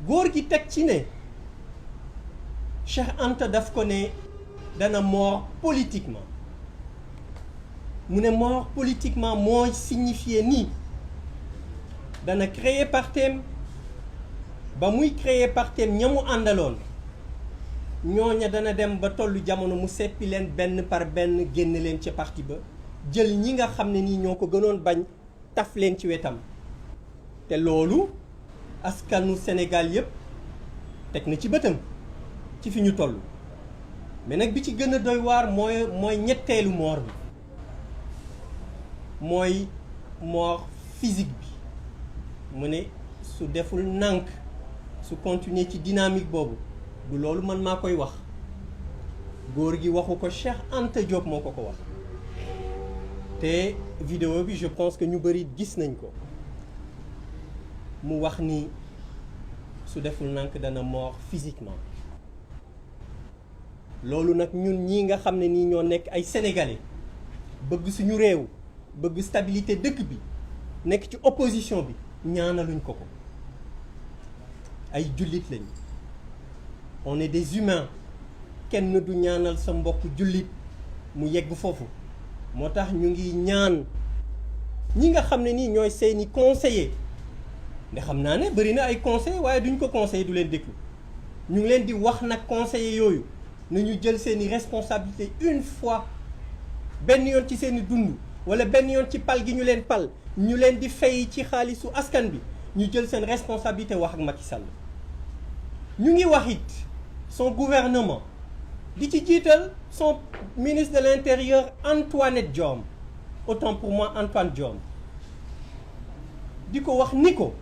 góor gi teg ci ne Cheikh Anta daf ko ne dana mort politiquement mu ne mort politiquement mooy signifier nii dana créer partem ba muy créer partem ña mu àndaloon ñooña dana dem ba tollu jamono mu seppi leen benn par benn génn leen ci parti ba jël ñi nga xam ne nii ñoo ko gënoon bañ taf leen ci wetam te loolu askanu Sénégal yépp teg na ci bëtam ci fi ñu toll mais nag bi ci gën a doy waar mooy ñetteelu mort bi mooy mort physique bi mu ne su deful nànk su continuer ci dynamique boobu du loolu man maa koy wax góor gi waxu ko Cheikh Anta Diop moo ko ko wax te vidéo bi je pense que ñu bëri gis nañ ko mu wax ni su deful nànk dana mort physiquement loolu nag ñun ñii nga xam ne nii ñoo nekk ay sénégalais bëgg suñu réew bëgg stabilité dëkk bi nekk ci opposition bi ñaanaluñ ko ko ay jullit lañ on est des humains kenn du ñaanal sa mbokk jullit mu yegg foofu moo tax ñu ngi ñaan ñi nga xam ne nii ñooy seeni conseiller nde xam naa ne bëri na ay conseillers waaye duñ ko conseiller du leen déglu ñu ngi leen di wax nag conseillers yooyu nañu jël seeni responsabilité une fois benn yoon ci seeni dund wala benn yoon ci pal gi ñu leen pal ñu leen di fay ci xaalisu askan bi ñu jël seen responsabilité wax ak Macky Sall ñu ngi wax it son gouvernement di ci jiital son ministre de l'intérieur Antoinette Diome autant pour moi Antoine Diome di ko wax ni ko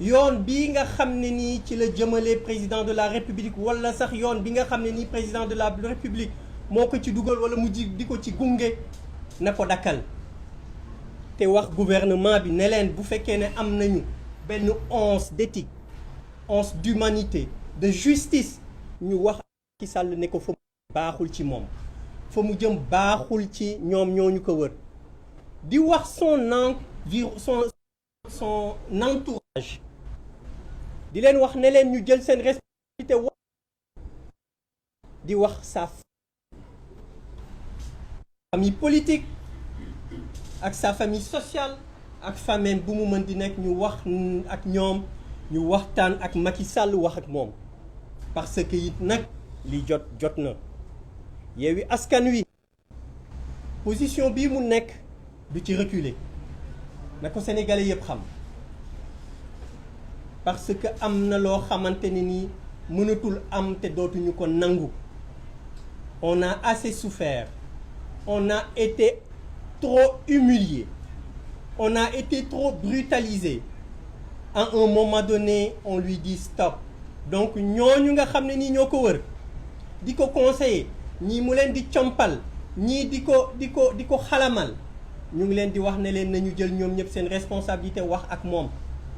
yoon bii nga xam ne nii ci la jëmale président de la république wala sax yoon bi nga xam ne nii président de la république moo ko ci dugal wala mu di ko ci gunge na ko dakkal te wax gouvernement bi ne leen bu fekkee ne am nañu benn once d'éthique once d'humanité de justice ñu wax Macky Sall ne ko fa mu baaxul ci moom fa mu jëm baaxul ci ñoom ñooñu ko wër di wax son entourage di leen wax ne leen ñu jël seen responsabilité wax di wax sa famille politique ak sa famille sociale ak famille bu mu mën di nekk ñu wax ak ñoom ñu waxtaan ak Macky Sall wax ak moom parce que it nag li jot na Yewwi Askan Wi position bii mu nekk du ci reculer na ko sénégalais yëpp xam parce que am na loo xamante ne nii mënatul am te dootuñu ko nangu on a assez souffert on a été trop humilié on a été trop brutalisé à un moment donné on lui dit stop donc ñooñu nga xam ne nii ñoo ko wër di ko conseiller ñii mu leen di compal ñii di ko xalamal ñu ngi leen di wax ne leen nañu jël ñoom ñëpp seen responsabilité wax ak moom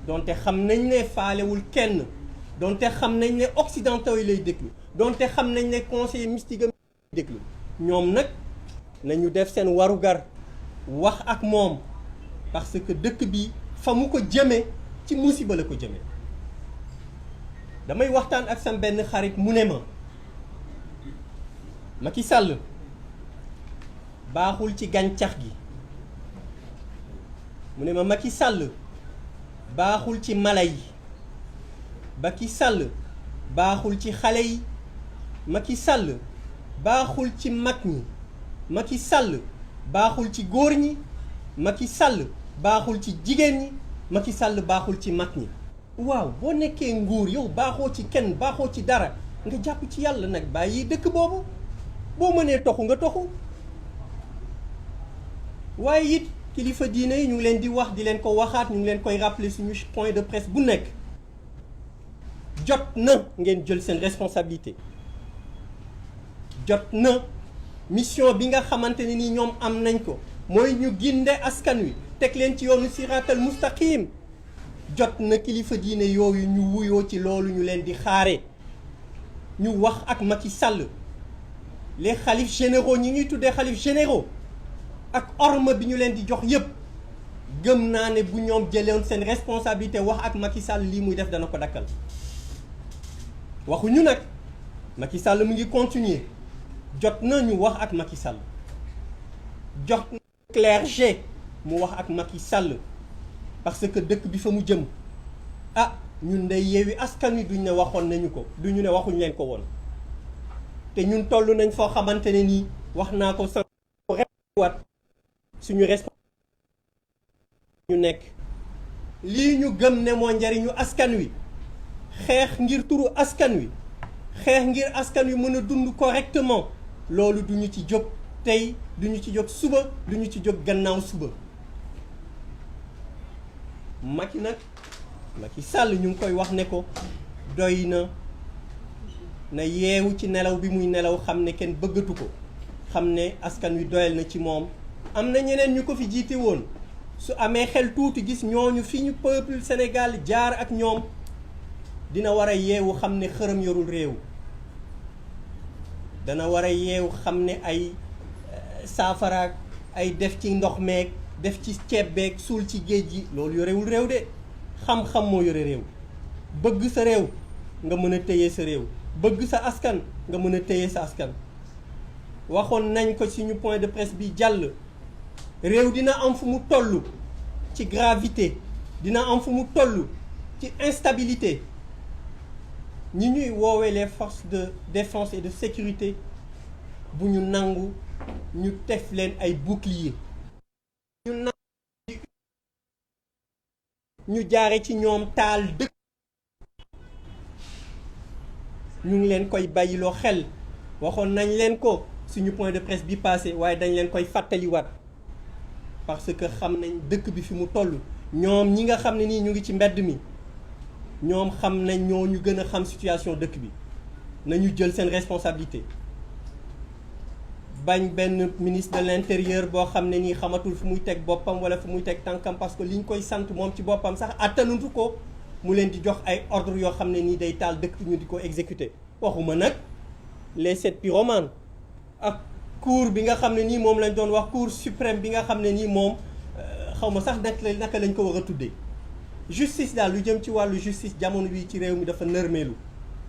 donte xam nañ ne faalewul kenn donte xam nañ ne occidentaux yi lay déglu donte xam nañ ne conseiller mystique am lay déglu ñoom nag nañu def seen warugar wax ak moom parce que dëkk bi fa mu ko jëmee ci musiba la ko jëmee. damay waxtaan ak sam benn xarit mu ne ma Macky Sall baaxul ci gàncax gi mu ne ma Macky Sall baaxul ci mala yi Macky Sall baaxul ci xale yi Macky Sall baaxul ci mag ñi Macky Sall baaxul ci góor ñi Macky Sall baaxul ci jigéen ñi Macky Sall baaxul ci mag ñi. waaw boo nekkee nguur yow baaxoo ci kenn baaxoo ci dara nga jàpp ci yàlla nag bàyyi dëkk boobu boo mënee toxu nga toxu waaye it kilifa diine yi ñu ngi leen di wax di leen ko waxaat ñu ngi leen koy rappeler suñu point de presse bu nekk jot na ngeen jël seen responsabilité jot na mission bi nga xamante ne ni ñoom am nañ ko mooy ñu ginde askan wi teg leen ci yoonu siraatal mustaqim jot na kilifa diine yooyu ñu wuyoo ci loolu ñu leen di xaare ñu wax ak Macky Sall les xalif généraux ñi ñuy tuddee xalif généraux ak orma bi ñu leen di jox yépp gëm naa ne bu ñoom jëlewoon seen responsabilité wax ak Macky Sall lii muy def dana ko dakkal waxuñu nag Macky Sall mu ngi continuer jot na ñu wax ak Macky Sall jot na clergé mu wax ak Macky Sall parce que dëkk bi fa mu jëm ah ñun day Yewwi Askan Wi duñ ne waxoon nañu ko duñu ne waxuñ leen ko woon te ñun toll nañ foo xamante ne nii wax naa ko sa wat suñu responsabilité ñu nekk lii ñu gëm ne moo njariñu askan wi xeex ngir turu askan wi xeex ngir askan wi mën a dund correctement loolu duñu ci jóg tey duñu ci jóg suba duñu ci jóg gannaaw suba Macky nag Macky Sall ñu ngi koy wax ne ko doy na yeewu ci nelaw bi muy nelaw xam ne kenn bëggatu ko xam ne askan wi doyal na ci moom am na ñeneen ñu ko fi jiite woon su amee xel tuuti gis ñooñu fi ñu peuple Sénégal jaar ak ñoom dina war a yeewu xam ne xërëm yorul réew dana war a yeewu xam ne ay saafaraak ay def ci ndox meeg def ci ceeb beeg suul ci géej gi loolu yorewul réew de xam-xam moo yore réew bëgg sa réew nga mën a téye sa réew bëgg sa askan nga mën a téye sa askan waxoon nañ ko suñu point de presse bi jàll réew dina am fu mu toll ci gravité dina am fu mu toll ci instabilité ñi ñuy woowee les forces de défense et de sécurité bu ñu nangu ñu tef leen ay bouclier ñu nangu ñu jaare ci ñoom taal dëkk ñu ngi leen koy bàyyiloo xel waxoon nañ leen ko suñu point de presse bi passé waaye dañ leen koy fàttaliwaat parce que xam nañ dëkk bi fi mu toll ñoom ñi nga xam ne nii ñu ngi ci mbedd mi ñoom xam nañ ñoo ñu gën a xam situation dëkk bi nañu jël seen responsabilité bañ benn ministre de l'intérieur boo xam ne nii xamatul fu muy teg boppam wala fu muy teg tànkam parce que li ñu koy sant moom ci boppam sax attanutu ko mu leen di jox ay ordre yoo xam ne nii day taal dëkk ñu di ko exécuter waxuma nag les 7 pyromanes ak cour bi nga xam ne nii moom lañ doon wax cour suprême bi nga xam ne nii moom xaw ma sax naka lañ ko war a tuddee justice daal lu jëm ci wàllu justice jamono bi ci réew mi dafa nërmeelu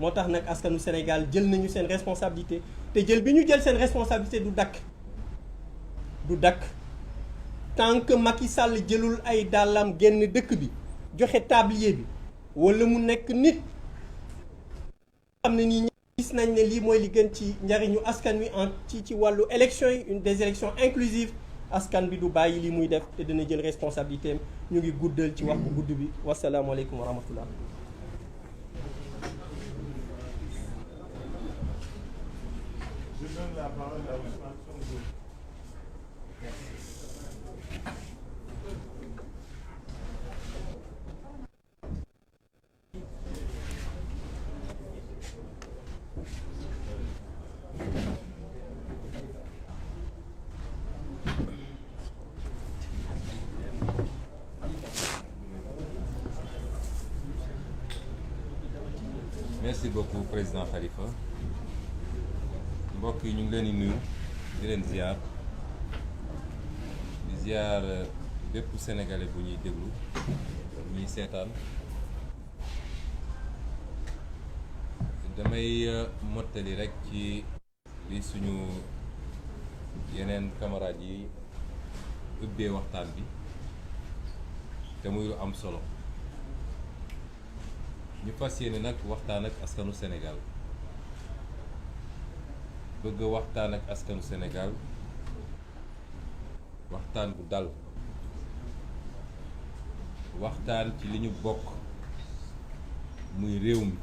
moo tax nag askanu Sénégal jël nañu seen responsabilité te jël bi ñu jël seen responsabilité du dakk tant que Macky Sall jëlul ay dàllam génn dëkk bi joxe tablier bi wala mu nekk nit xam ne nii gis nañ ne lii mooy li gën ci njariñu askan wi ci wàllu élection yi des élections inclusives askan bi du bàyyi li muy def te dina jël responsabilité am ñu ngi guddal ci wax bu gudd bi wasalaamualeykum wa rahmatullah. Je donne la parole à Ousmane Sonko. merci beaucoup président Khalifa mbokk yi ñu ngi leen di nuyu di leen ziar di ziar bépp sénégalais bu ñuy déglu ñuy seetaan damay mottali rek ci li suñu yeneen camarades yi ubbee waxtaan bi te muy lu am solo ñu fas yéene nag waxtaan ak askanu Sénégal bëgg waxtaan ak askanu Sénégal waxtaan bu dal waxtaan ci li ñu bokk muy réew mi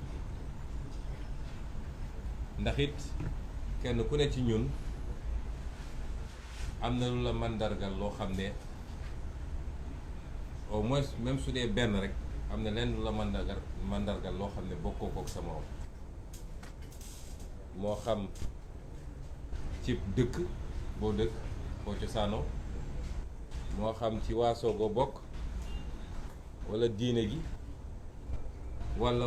ndax it kenn ku ne ci ñun am na lu la màndargal loo xam ne au moins même su dee benn rek am na lenn lu la màndargal loo xam ne bokkoo kook sa morom moo xam ci dëkk boo dëkk boo cosaanoo moo xam ci waasoo goo bokk walla diine gi walla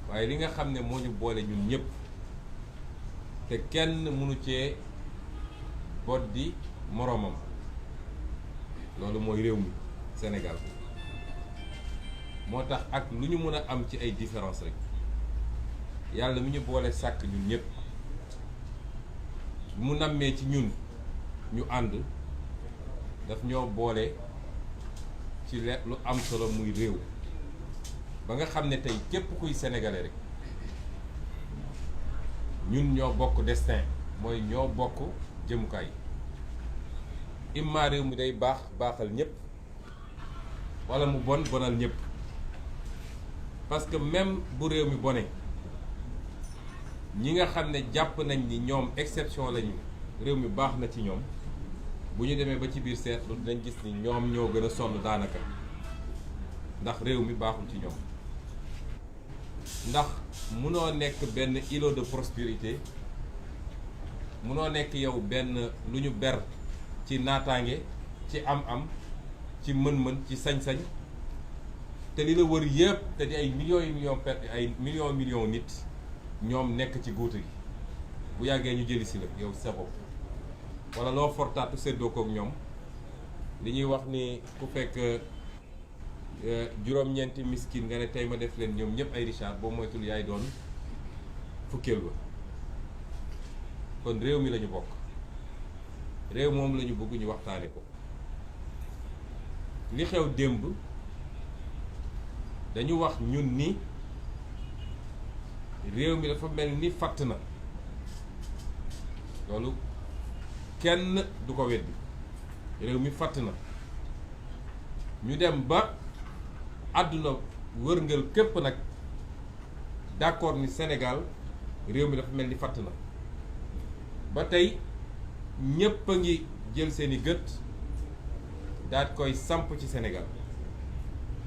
waaye li nga xam ne moo ñu boole ñun ñëpp te kenn mënu cee boddi moroomam loolu mooy réew mi Sénégal moo tax ak lu ñu mën a am ci ay différence rek yàlla mi ñu boole sàkk ñun ñëpp mu nammee ci ñun ñu ànd daf ñoo boole ci lu am solo muy réew ba nga xam ne tey képp kuy sénégalais rek ñun ñoo bokk destin mooy ñoo bokk jëmukaay imma réew mi day baaxal ñëpp walla mu bonal ñëpp parce que même bu réew mi bone ñi nga xam ne jàpp nañ ni ñoom exception lañu réew mi baax na ci ñoom bu ñu demee ba ci biir seetlu dinañ gis ni ñoom ñoo gën a sonn daanaka ndax réew mi baaxul ci ñoom ndax munoo nekk benn îlot de prospérité munoo nekk yow benn lu ñu ber ci naataange ci am-am ci mën-mën ci sañ-sañ te li la wër yëpp te di ay millions nit ñoom nekk ci guuta gi bu yàggee ñu jëli si la yow sa bopp wala loo fortaatu séddoo kook ñoom li ñuy wax ni ku fekk juróom-ñeenti miskin nga ne tey ma def leen ñoom ñëpp ay Richard boo moytul yaay doon fukkeel ba kon réew mi lañu bokk réew moom lañu bëgg ñu waxtaane ko li xew démb dañu wax ñun ni réew mi dafa mel ni fatt na loolu kenn du ko weddi réew mi fatt na ñu dem ba àdduna wërngal képp nag d'accord ni Sénégal réew mi dafa mel ni fatt na ba tey ñépp a ngi jël seeni gët daat koy samp ci Sénégal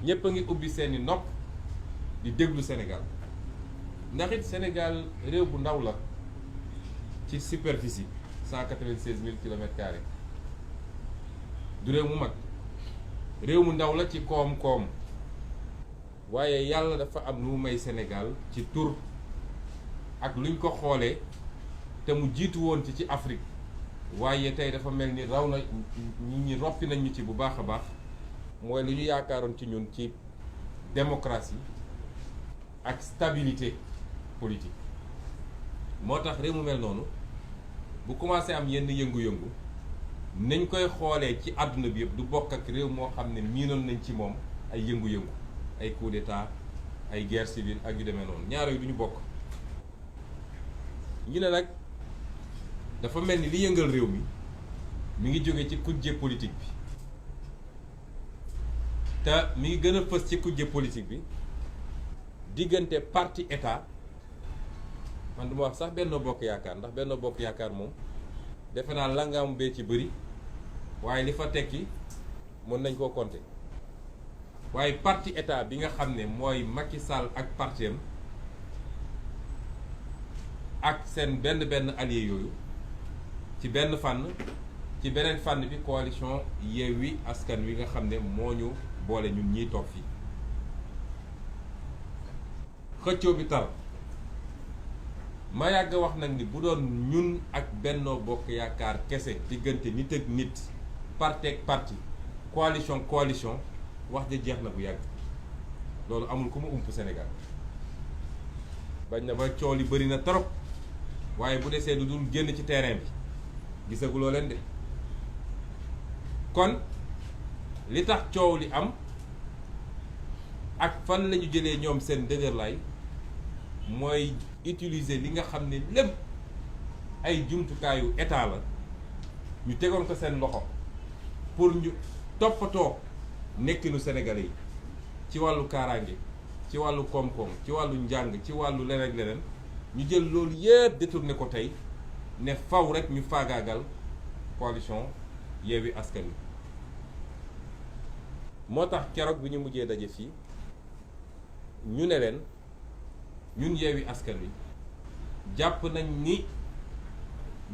ñépp a ngi ubbi seeni nopp di déglu Sénégal ndax it Sénégal réew bu ndaw la ci superficie 196 000 km². du réew mu mag réew mu ndaw la ci koom-koom waaye yàlla dafa am lu mu may Sénégal ci tur ak luñ ko xoolee te mu jiitu woon ci Afrique waaye tey dafa mel ni raw na nit ñi roppi nañ ñu ci bu baax a baax mooy lu ñu yaakaaroon ci ñun ci démocratie ak stabilité politique moo tax réew mu mel noonu bu commencé am yenn yëngu-yëngu nañ koy xoolee ci àdduna bi yëpp du bokk ak réew moo xam ne miinoon nañ ci moom ay yëngu-yëngu ay coup d'état ay guerre civile ak yu demee noonu ñaar yooyu du ñu bokk ñu ne nag dafa mel ni li yëngal réew mi ngi jóge ci kujje politique bi te mi ngi gën a fës ci kujje politique bi diggante parti état man duma wax sax Benno Bokk Yaakaar ndax Benno Bokk Yaakaar moom defe naa langaamu bee ci bëri waaye li fa tekki mën nañ koo compter waaye parti état bi nga xam ne mooy Macky Sall ak partiem ak seen benn allié yooyu ci benn fànn ci beneen fànn bi coalition Yewwi Askan Wi nga xam ne moo ñu boole ñun ñiy toog fii xëccoo bi tar ma yàgg wax nag ni bu doon ñun ak Benno Bokk Yaakaar kese diggante nit ak nit parti ak parti coalition wax ja jeex na bu yàgg loolu amul ku mu ump Sénégal bañ na ba coow li bëri na trop waaye bu desee lu dul génn ci terrain bi gisaguloo leen de kon li tax coow li am ak fan lañu jëlee ñoom seen dëgërlaay mooy utiliser li nga xam ne lépp ay jumtukaayu état la ñu tegoon ko seen loxo pour ñu toppatoo nekkinu Sénégalais yi ci wàllu kaaraange ci wàllu koom-koom ci wàllu njàng ci wàllu leneen leneen ñu jël loolu yépp détourné ko tey ne faw rek ñu faagaagal coalition Yewwi Askan Wi moo tax keroog bi ñu mujjee daje fii ñu ne leen ñun Yewwi Askan Wi jàpp nañ ni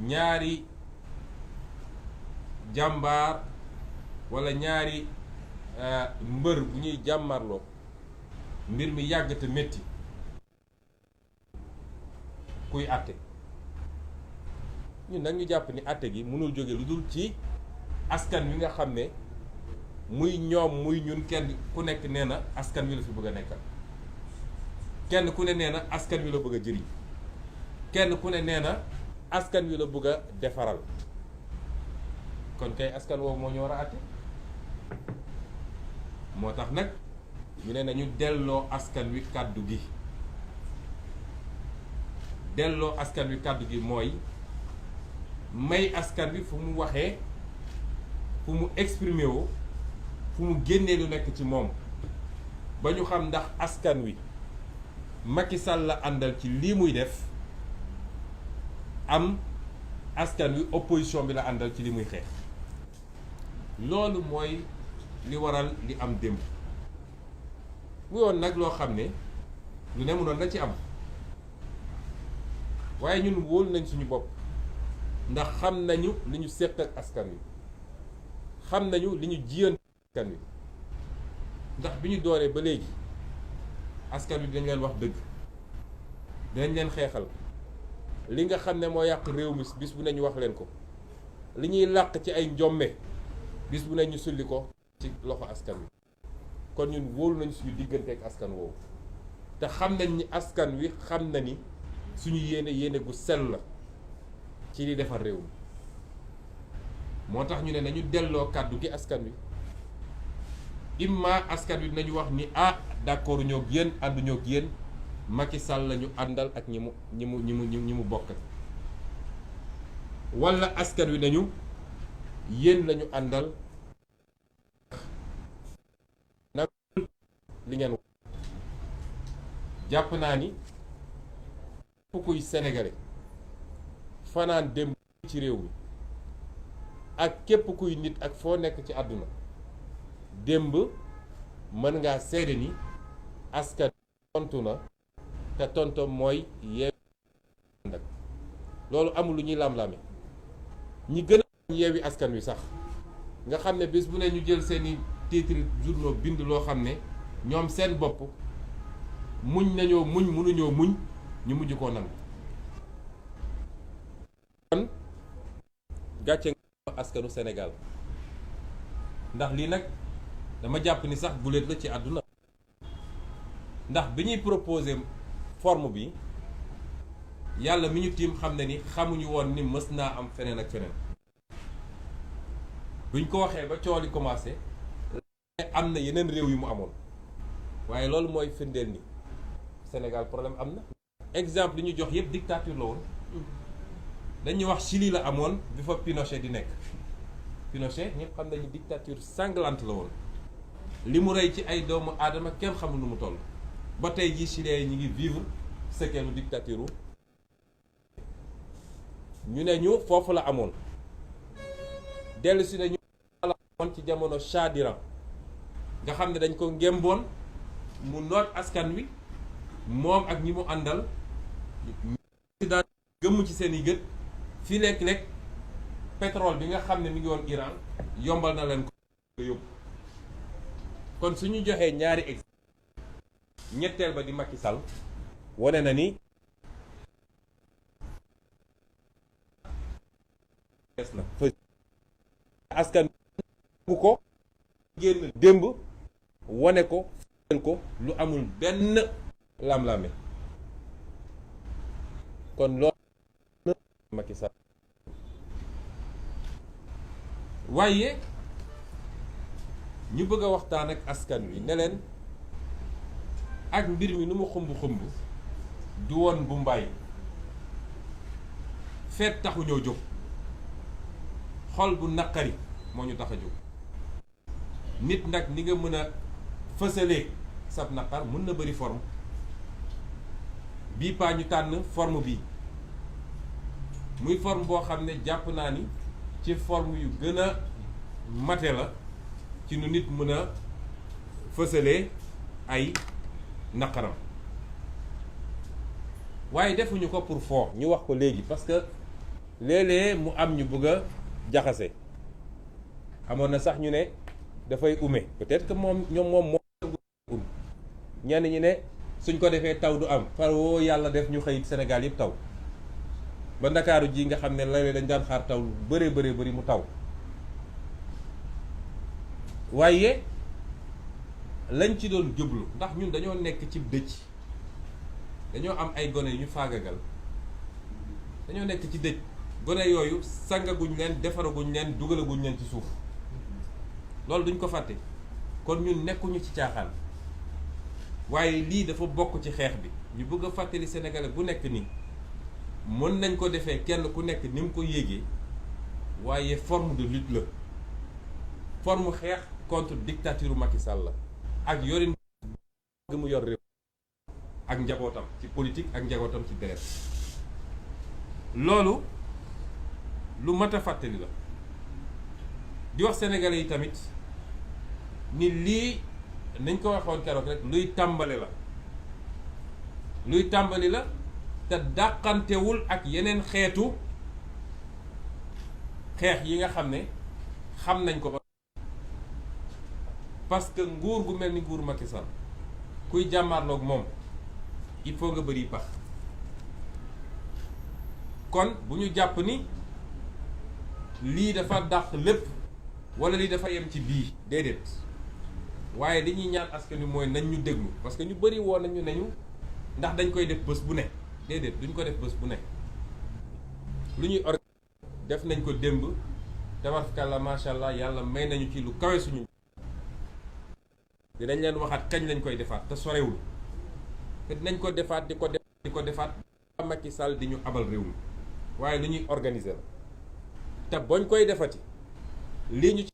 ñaari jàmbaar walla ñaari mbër bu ñuy jàmmarloo mbir mi yàgg te métti kuy àtte ñun nag ñu jàpp ni àtte gi mënul jóge lu dul ci askan wi nga xam ne muy ñoom muy ñun kenn ku nekk nee na askan wi la fi bëgg a nekkal kenn ku ne nee na askan wi la bëgg a jëriñ kenn ku ne nee na askan wi la bëgg a defaral kon kay askan woowu moo ñu war a àtte moo tax nag ñu ne nañu delloo askan wi kàddu gi delloo askan wi kàddu gi mooy may askan wi fu mu waxee fu mu exprimer woo fu mu génnee lu nekk ci moom ba ñu xam ndax askan wi Macky Sall la àndal ci lii muy def am askan wi opposition bi la àndal ci li muy xeex loolu mooy li waral li am démb mu yoon nag loo xam ne lu ne mënoon na ci am waaye ñun wóolu nañ suñu bopp ndax xam nañu li ñu séq ak askan wi xam nañu li ñu jiyan askan wi ndax bi ñu dooree ba léegi askan wi dañ leen wax dëgg dañ leen xeexal li nga xam ne moo yàq réew mi bis bu ne ñu wax leen ko li ñuy làq ci ay njomme bis bu ne ñu sulli ko ci loxo askan wi kon ñun wóolu nañu suñu diggante ak askan woowu te xam nañ ni askan wi xam na ni suñu yéene gu sell la ci li defar réew mi moo tax ñu ne nañu delloo kàddu gi askan wi imma askan wi dinañu wax ni d'accord ñoo ak yéen ànduñoo ak yéen Macky Sall la ñu àndal ak ñi mu bokk walla askan wi nañu yéen lañu àndal nag li ngeen jàpp naa ni kuy sénégalais fanaan démb ci réew mi ak képp kuy nit ak foo nekk ci àdduna démb mën ngaa seede ni askan tontu na te tontom mooy Yewwi ànd ak loolu amul lu ñuy lam-lame ñi gën a Yewwi Askan Wi sax nga xam ne bés bu ne ñu jël seeni titre journaux bind loo xam ne ñoom seen bopp muñ nañoo muñ mënuñoo muñ ñu mujj koo nangu kon gàcce nga askanu Sénégal ndax lii nag dama jàpp ni sax guléet la ci àdduna ndax bi ñuy proposé forme bi yàlla mi ñu tiim xam ne ni xamuñu woon ni mës naa am feneen ak feneen buñ ko waxee ba coow li commencé am na yeneen réew yu mu amoon waaye loolu mooy firndeel ni Sénégal problème am na exemple li ñu jox yëpp dictature la woon dañuy wax Chili la amoon bi fa Pinochet di nekk Pinochet ñëpp xam nañu dictature sanglante la woon li mu rey ci ay doomu aadama kenn xamul nu mu toll ba tey jii Chiliens yi ñu ngi vivre sekeenu dictature ñu ne ñu foofu la amoon dellu si ne ñu la amoon ci jamono Shah d'Iran nga xam ne dañ ko ngémboon mu noot askan wi moom ak ñi mu àndal ñu daan gëmm ci seen i gët fi lekk pétrole bi nga xam ne mi ngi woon Iran yombal na leen ko yóbbu kon suñu joxee ñaari exemple ñetteel ba di Macky Sall wane na ni na askan bu ko génn démb wane ko lu amul benn lam-lame kon loolu Macky Sall waaye ñu bëgg a waxtaan ak askan wi ne leen ak mbir mi nu mu xumb du woon bu mbaay feet taxu ñoo jóg xol bu naqari moo ñu tax a jóg nit nag ni nga mën a fësalee sab naqar mën na bëri forme bii paa ñu tànn forme bi muy forme boo xam ne jàpp naa ni ci forme yu gën a mate la ci nu nit mën a fësalee ay naqaram waaye defuñu ko pour foo ñu wax ko léegi parce que léeg-léeg mu am ñu bëgg a jaxase amoon na sax ñu ne dafay ume peut-être que moom ñenn ñi ne suñ ko defee taw du am far woo yàlla def ñu xëy Sénégal yëpp taw ba Ndakaaru ji nga xam ne léeg-léeg dañ daan xaar taw bëree mu taw waaye lañ ci doon jublu ndax ñun dañoo nekk ci dëj dañoo am ay gone yu ñu faagagal dañoo nekk ci dëj gone yooyu sangaguñ leen defaraguñ leen dugalaguñ leen ci suuf loolu duñ ko fàtte kon ñun nekkuñu ci caaxaan waaye lii dafa bokk ci xeex bi ñu bëgg a fàttali Sénégalais bu nekk ni mën nañ ko defee kenn ku nekk ni mu ko yéegee waaye forme de lutte la forme xeex contre dictature Macky Sall la ak yorin gi mu yor réew ak njabootam ci politique ak njabootam ci deret loolu lu mat a fàttali la di wax sénégalais yi tamit ni lii nañ ko waxoon keroog rek luy tàmbali la te dàqantewul ak yeneen xeetu xeex yi nga xam ne xam nañ ko ba parce que nguur gu mel ni nguur Macky Sall kuy jàmmaarloog moom il faut nga bëri pax kon bu ñu jàpp ni lii dafa dàq lépp wala lii dafa yem ci bii déedéet waaye li ñuy ñaan askan wi mooy nañ ñu déglu parce que ñu bëri woon nañu neñu ndax dañ koy def bés bu ne déedéet duñ ko def bés bu ne lu ñuy def nañ ko démb tabarkalla macha allah yàlla may nañu ci lu kawe suñu dinañ leen waxaat kañ lañ koy defaat te sorewul te dinañ ko defaat di ko defaat Macky Sall di ñu abal réew mi waaye lu ñuy organiser la te boñ koy defati lii ñu ci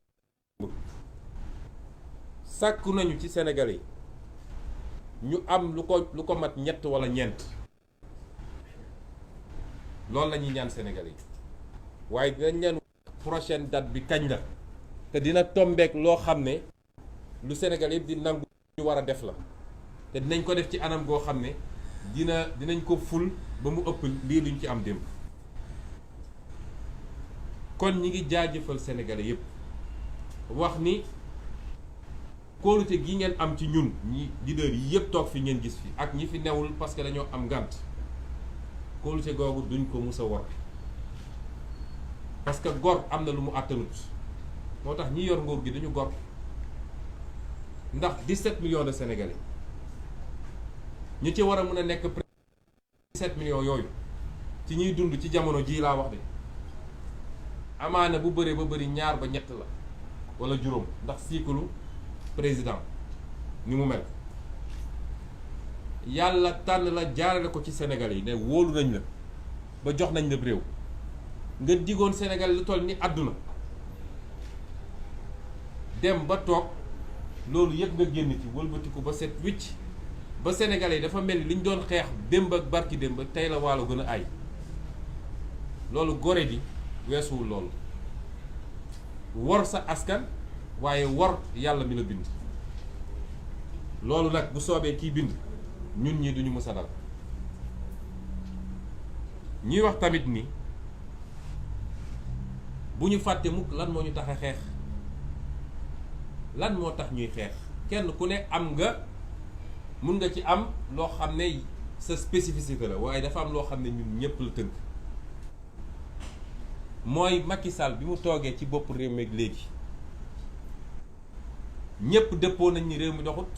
sàkku nañu ci Sénégalais yi ñu am lu ko mat ñett wala ñeent loolu la ñuy ñaan Sénégalais yi waaye dinañ leen prochaine date bi kañ la te dina tombeek loo xam ne lu Sénégalais yëpp di nangu ñu war a def la te dinañ ko def ci anam goo xam ne dinañ ko ful ba mu ëpp lii luñ ci am démb kon ñi ngi jaajëfal Sénégalais yëpp wax ni kóolute gi ngeen am ci ñun ñi leader yi yëpp toog fi ngeen gis fi ak ñi fi newul parce que dañoo am ngànt kóolute googu duñ ko mus a war parce que gor am na lu mu àttanut moo tax ñi yor nguur gi duñu gor ndax 17 millions de Sénégalais ñi ci war a mën a nekk 17 millions yooyu ci ñuy dund ci jamono jii laa wax de amaana bu bëree ba bëri ñaar ba ñett la wala juróom ndax cycle président ni mu mel yàlla tànn la jaarale ko ci Sénégal yi ne wóolu nañ la ba jox nañ la réew nga digoon Sénégal lu toll ni àdduna dem ba toog loolu yëpp nga génn ci wëlbatiku ba set wicc ba Sénégalais yi dafa mel ni li ñu doon xeex démb ak barki démb tey la waalo gën a ay loolu gore di weesuwul loolu wor sa askan waaye wor yàlla mi la bind loolu nag bu soobee kiy bind ñun ñi duñu mës a dal ñuy wax tamit ni bu ñu fàtte mukk lan moo ñu tax a xeex lan moo tax ñuy xeex kenn ku ne am nga mun nga ci am loo xam ne sa spécificité la waaye dafa am loo xam ne ñun ñëpp la tënk mooy Macky Sall bi mu toogee ci bopp réew mi léegi ñëpp dëppoo nañ ni réew mi doxut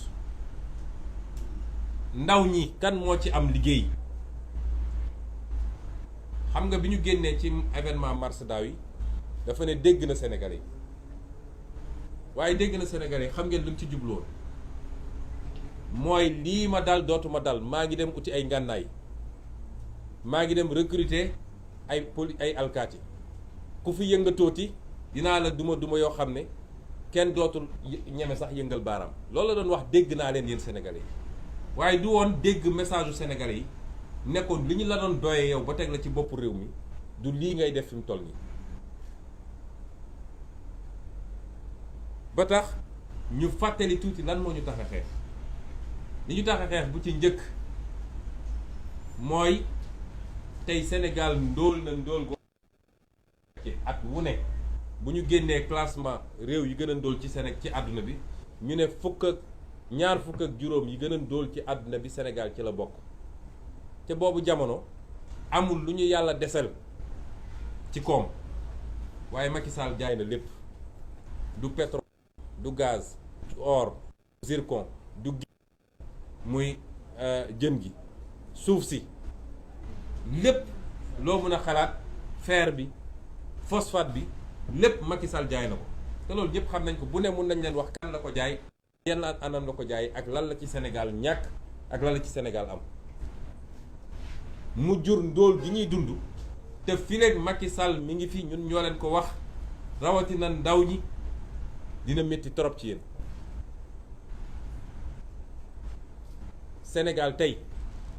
ndaw ñi kan moo ci am liggéey xam nga bi ñu génnee ci événement mars daaw yi dafa ne dégg na Sénégalais yi waaye dégg na Sénégalais yi xam ngeen lu mu ci jubloon mooy lii ma dal dootuma dal maa ngi dem uti ay ngànnaay maa ngi dem recruter ay alkaati ku fi yëngatooti dinaa la duma yoo xam ne kenn dootul ñeme sax yëngal baaraam loolu la doon wax dégg naa leen yéen Sénégalais yi waaye du woon dégg message u Sénégalais yi nekkoon li ñu la doon doyee yow ba teg la ci boppu réew mi du lii ngay def fi mu toll nii ba tax ñu fàttali tuuti lan moo ñu tax a xeex li ñu tax a xeex bu ci njëkk mooy tey Sénégal ndóol na ndóol go ci at wu ne bu ñu génnee classement réew yi gën a ndóol ci ci àdduna bi ñu ne ñaar fukk ak juróom yi gën a ndóol ci àdduna bi Sénégal ci la bokk te boobu jamono amul lu ñu yàlla desal ci koom waaye Macky Sall jaay na lépp du pétrole du gaz du or zircon du muy jën gi suuf si lépp loo mën a xalaat fer bi phosphate bi lépp Macky Sall jaay na ko te loolu ñëpp xam nañ ko bu ne mun nañ leen wax kan la ko jaay yenn anam la ko jaay ak lan la ci Sénégal ñàkk ak lan la ci Sénégal am mu jur ndóol gi ñuy dund te fileeg Macky Sall mi ngi fi ñun ñoo leen ko wax rawatina ndaw ñi dina métti trop ci yéen Sénégal tey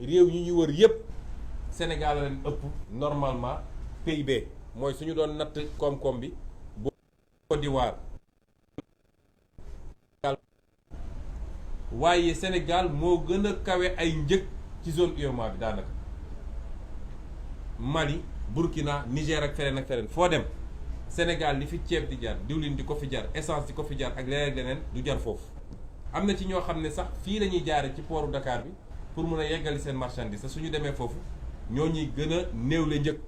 réew yi ñu wër yépp Sénégal la leen ëpp normalement PIB mooy suñu doon natt koom-koom bi bu Côte d'Ivoire waaye Sénégal moo gën a kawe ay njëg ci zone UEMOA bi daanaka Mali Burkina Niger ak feneen foo dem Sénégal li fi ceeb di jar diwlin di ko fi jar essence di ko fi jar ak leneen ak leneen du jar foofu am na ci ñoo xam ne sax fii lañuy jaare ci pooru Dakar bi pour mun a yeggali seen marchandise te suñu demee foofu ñoo ñuy gën a néew le njëg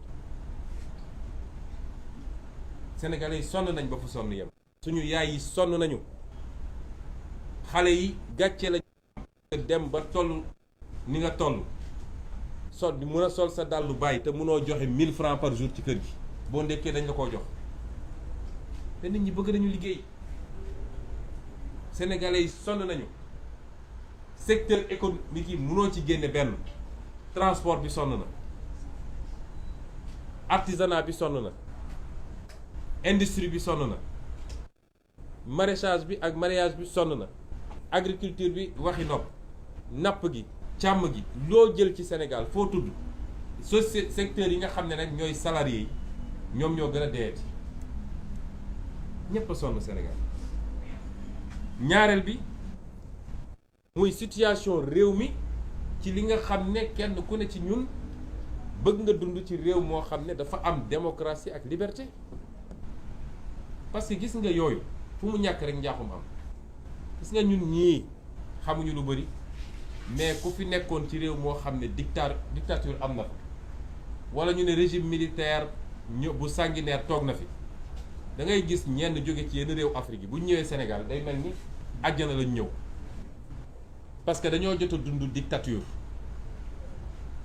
Sénégalais yi sonn nañ ba fu sonn yem suñu yaay yi sonn nañu xale yi gàcce la dem ba toll ni nga toll sol di mun a sol sa dàllu bàyyi te munoo joxe 1000 francs par jour ci kër gi boo ndekkee dañ la koo jox te nit ñi bëgg nañu liggéey Sénégalais yi sonn nañu secteur économique yi munoo ci génne benn transport bi sonn na artisanat bi sonn na industrie bi sonn na maraîchage bi ak mareyage bi sonn na agriculture bi waxi nopp napp gi càmm gi loo jël ci Sénégal foo tudd secteur yi nga xam ne nag ñooy salariés yi ñoom ñoo gën a deeti ñépp a sonn Sénégal ñaareel bi muy situation réew mi ci li nga xam ne kenn ku ne ci ñun bëgg nga dund ci réew moo xam ne dafa am démocratie ak liberté parce que gis nga yooyu fu mu ñàkk rek njaaxum am gis nga ñun ñii xamuñu lu bari mais ku fi nekkoon ci réew moo xam ne dictature am na fa wala ñu ne régime militaire bu sanguinaire toog na fi da ngay gis ñenn jóge ci yenn réew Afrique yi bu ñu ñëwee Sénégal day mel ni àjjana lañ ñëw parce que dañoo jot a dund dictature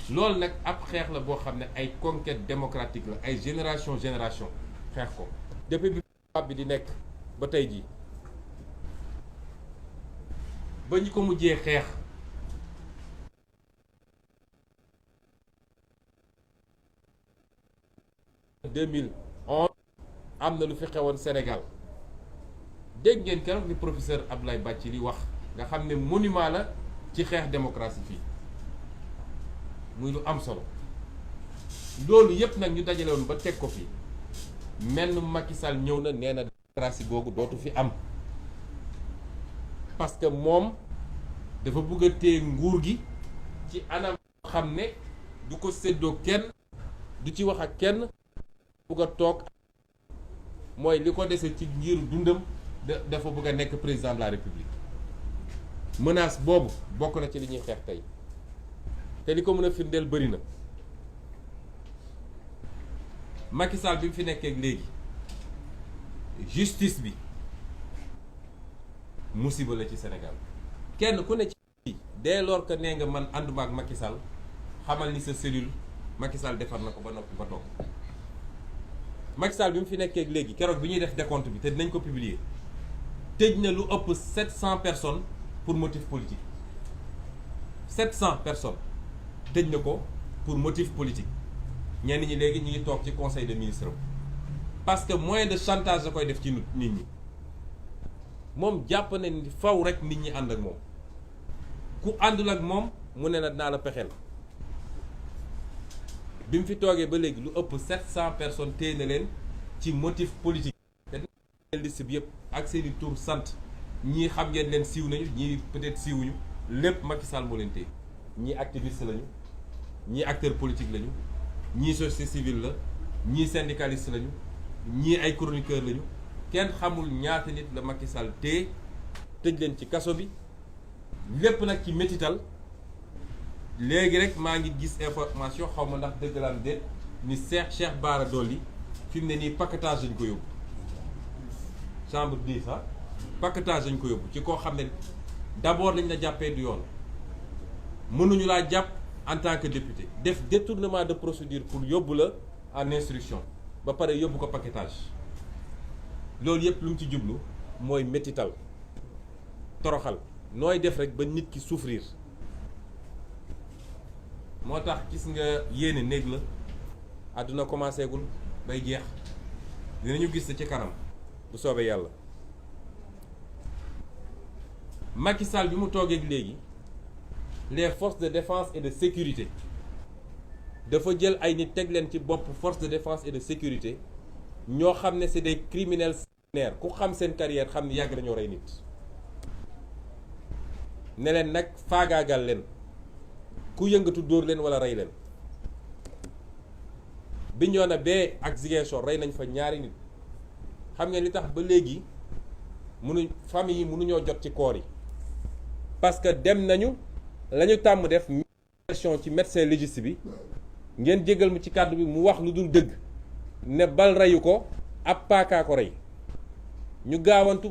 loolu nag ab xeex la boo xam ne ay conquête démocratique la ay génération xeex ko depuis bi tubaab bi di nekk ba tey jii ba ñu ko mujjee xeex am na lu fi xewoon Sénégal dégg ngeen keroog li professeur Abdoulaye Bathily wax nga xam ne monument la ci xeex démocratie fii muy lu am solo loolu yépp nag ñu dajale woon ba teg ko fi mel ni Macky Sall ñëw na nee na démocratie googu dootu fi am parce que moom dafa bëgg a téye nguur gi ci anam xam ne du ko séddoo kenn du ci wax ak kenn bëgg a toog mooy li ko dese ci ngiru dundam dafa bëgg a nekk président de la république menace boobu bokk na ci li ñuy xeex tey te li ko mën a firndeel bëri na. Macky Sall bi mu fi nekkee léegi justice bi musiba la ci Sénégal kenn ku ne ci dès lors que nee nga man ànduma ak Macky Sall xamal ni sa cellule Macky Sall defar na ko ba noppi ba toog. Macky Sall bi mu fi nekkee léegi keroog bi ñuy def décompte bi te dinañ ko publier tëj na lu ëpp 700 personnes pour motif politique 700 personnes tëj na ko pour motif politique. ñenn ñi léegi ñu ngi toog ci conseil des ministres parce que moyen de chantage da koy def ci nit ñi moom jàpp na ni faw rek nit ñi ànd ak moom ku àndul ak moom mu ne la dinaa la pexeel bi mu fi toogee ba léegi lu ëpp 700 personnes téye na leen ci motif politique. te liste bi yëpp ak seeni tur sant ñii xam ngeen leen siiw nañu ñii peut-être siiwuñu lépp Macky Sall moo leen téye ñii activiste lañu ñii acteur politique lañu. ñii société civile la ñii syndicaliste lañu ñii ay chroniqueur lañu kenn xamul ñaata nit la Macky Sall téye tëj leen ci kaso bi lépp nag ci métital léegi rek maa ngi gis information xaw ma ndax dëgg la am déet ni Cheikh Bara Dolly fi mu ne nii paquetage lañ ko yóbbu chambre 10 ah paquetage lañ ko yóbbu ci koo xam ne d'abord lañ la jàppee du yoon mënuñu laa jàpp en tant que député def détournement de procédure pour yóbbu la en instruction ba pare yóbbu ko paquetage loolu yëpp lu mu ci jublu mooy métital toroxal nooy def rek ba nit ki souffrir moo tax gis nga yéene néeg la àdduna commencé gul bay jeex dinañu gis ci kanam bu soobee yàlla. Macky Sall bi mu toogee léegi les forces de défense et de sécurité dafa jël ay nit teg leen ci bopp force de défense et de sécurité ñoo xam ne c'est des criminels sanguinaires ku xam seen carrière xam ne yàgg nañoo rey nit ne leen nag faagaagal leen ku yëngatu dóor leen wala rey leen. Bignona bee ak Ziguinchor rey nañ fa ñaari nit xam ngeen li tax ba léegi famille yi mënuñoo jot ci koor yi parce que dem nañu la ñu tàmm def version ci médecin légiste bi ngeen jégal mu ci kàddu bi mu wax lu dul dëgg ne bal reyu ko ab paakaa ko rey ñu gaawantu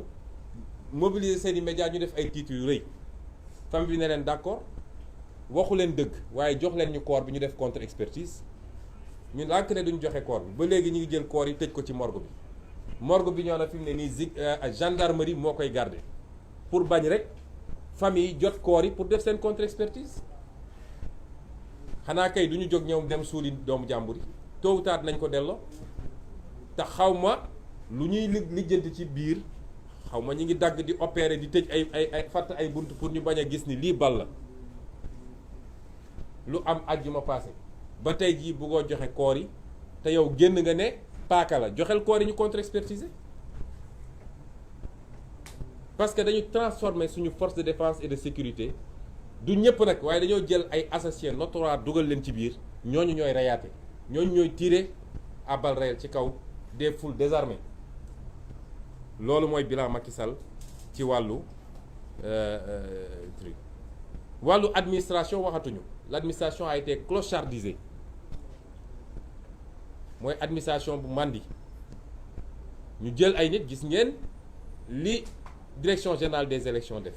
mobiliser seeni médias ñu def ay titres yu rëy famille bi ne leen d'accord waxu leen dëgg waaye jox leen ñu corps bi ñu def contre expertise ñu lànk ne duñ joxe corps bi ba léegi ñu ngi jël corps yi tëj ko ci morgue bi ñoo na fi mu ne nii gendarmerie moo koy garder pour bañ rek famille yi jot corps yi pour def seen contre expertise xanaa kay du ñu jóg ñoom dem suuli doomu jàmbur yi tôt ou tard nañ ko delloo te xaw ma lu ñuy lijjanti ci biir xaw ma ñu ngi dagg di opérer di tëj ay fatt ay bunt pour ñu bañ a gis ni lii bal la lu am àjjuma passé ba tey jii bëggoo joxe corps yi te yow génn nga ne paaka la joxel corps yi ñu contre expertiser parce que dañu transformer suñu force de défense et de sécurité du ñëpp nag waaye dañoo jël ay assassins notoires dugal leen ci biir ñooñu ñooy reyaate ñooñu ñooy tirer à balles réelles ci kaw des foules désarmées loolu mooy bilan Macky Sall ci wàllu truc wàllu administration waxatuñu l'administration a été clochardisée mooy administration bu màndi ñu jël ay nit gis ngeen li direction générale des élections def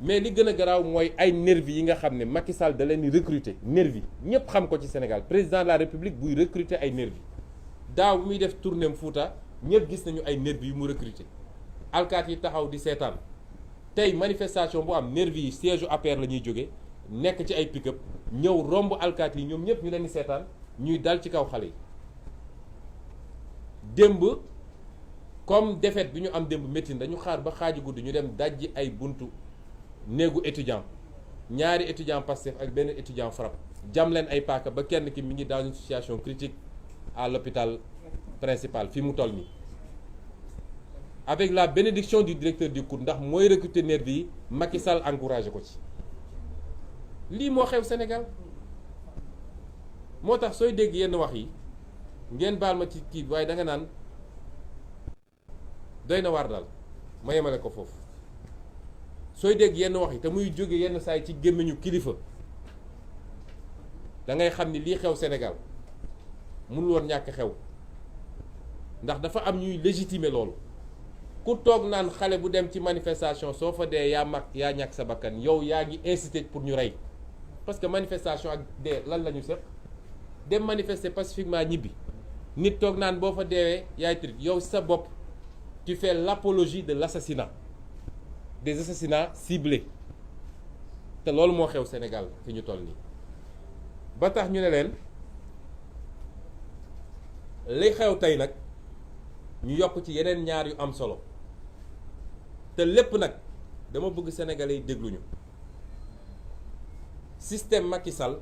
mais li gën a garaaw mooy ay nervi yi nga xam ne Macky Sall da leen di recruter nervi ñëpp xam ko ci Sénégal président de la République buy recruter ay nervi daaw bu muy def tournéem Fouta ñëpp gis nañu ay nervi yu mu recruter alkaat yi taxaw di seetaan tey manifestation bu am nervi yi siège u APR la ñuy jóge nekk ci ay pick-up ñëw romb alkaat yi ñoom ñëpp ñu leen di seetaan ñuy dal ci kaw xale yi démb comme défaite bi ñu am démb métti dañu xaar ba xaaji guddi ñu dem dajji ay buntu néegu étudiant ñaari étudiant Pastef ak benn étudiant FRAPP jam leen ay paaka ba kenn ki mi ngi dans une situation critique à l'hôpital principal fi mu toll nii avec la bénédiction du directeur du COUD ndax mooy recruter nervi yi Macky Sall encouragé ko ci lii moo xew Sénégal moo tax sooy dégg yenn wax yi ngeen baal ma ci kii waaye da nga naan doy na waar daal ma yemale ko foofu sooy dégg yenn wax yi te muy jóge yenn saa yi ci gémmiñu kilifa da ngay xam ni lii xew Sénégal mënul woon ñàkk xew ndax dafa am ñuy légitimer loolu ku toog naan xale bu dem ci manifestation soo fa dee yaa ñàkk sa bakkan yow yaa ngi incité pour ñu rey parce que manifestation ak dee lan la ñu seq dem manifester pacifiquement ñibbi nit toog naan boo fa deewee yaay trit yow sa bopp tu fais l'apologie de l'assassinat des assassinats ciblés te loolu moo xew Sénégal fi ñu toll nii ba tax ñu ne leen li xew tey nag ñu yokk ci yeneen ñaar yu am solo te lépp nag dama bëgg sénégalais yi dégluñu système Macky Sall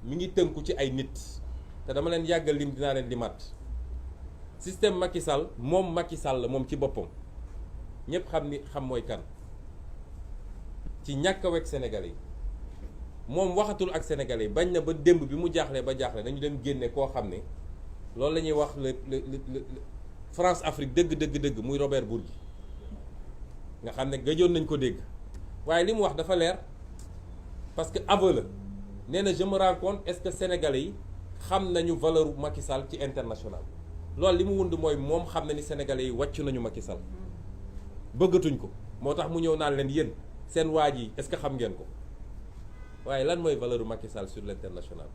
mi ngi tënku ci ay nit te dama leen yàggal lim dinaa leen limaat système Macky Sall moom Macky Sall moom ci boppam ñëpp xam mooy kan ci ñàkk a wekk sénégalais yi moom waxatul ak sénégalais yi bañ na ba démb bi mu jaaxlee ba jaaxle dañu dem génne koo xam ne loolu la ñuy wax le France Afrique dëgg muy Robert Bourgi nga xam ne gëjoon nañ ko dégg waaye li mu wax dafa leer parce que aveu la nee na je me rends compte est-ce que sénégalais yi xam nañu valeur Macky Sall ci international loolu li mu wund mooy moom xam na ni sénégalais yi wàccu nañu Macky Sall bëggatuñ ko moo tax mu ñëw naan leen yéen seen waaj yi est-ce que xam ngeen ko waaye lan mooy valeur Macky Sall sur l'international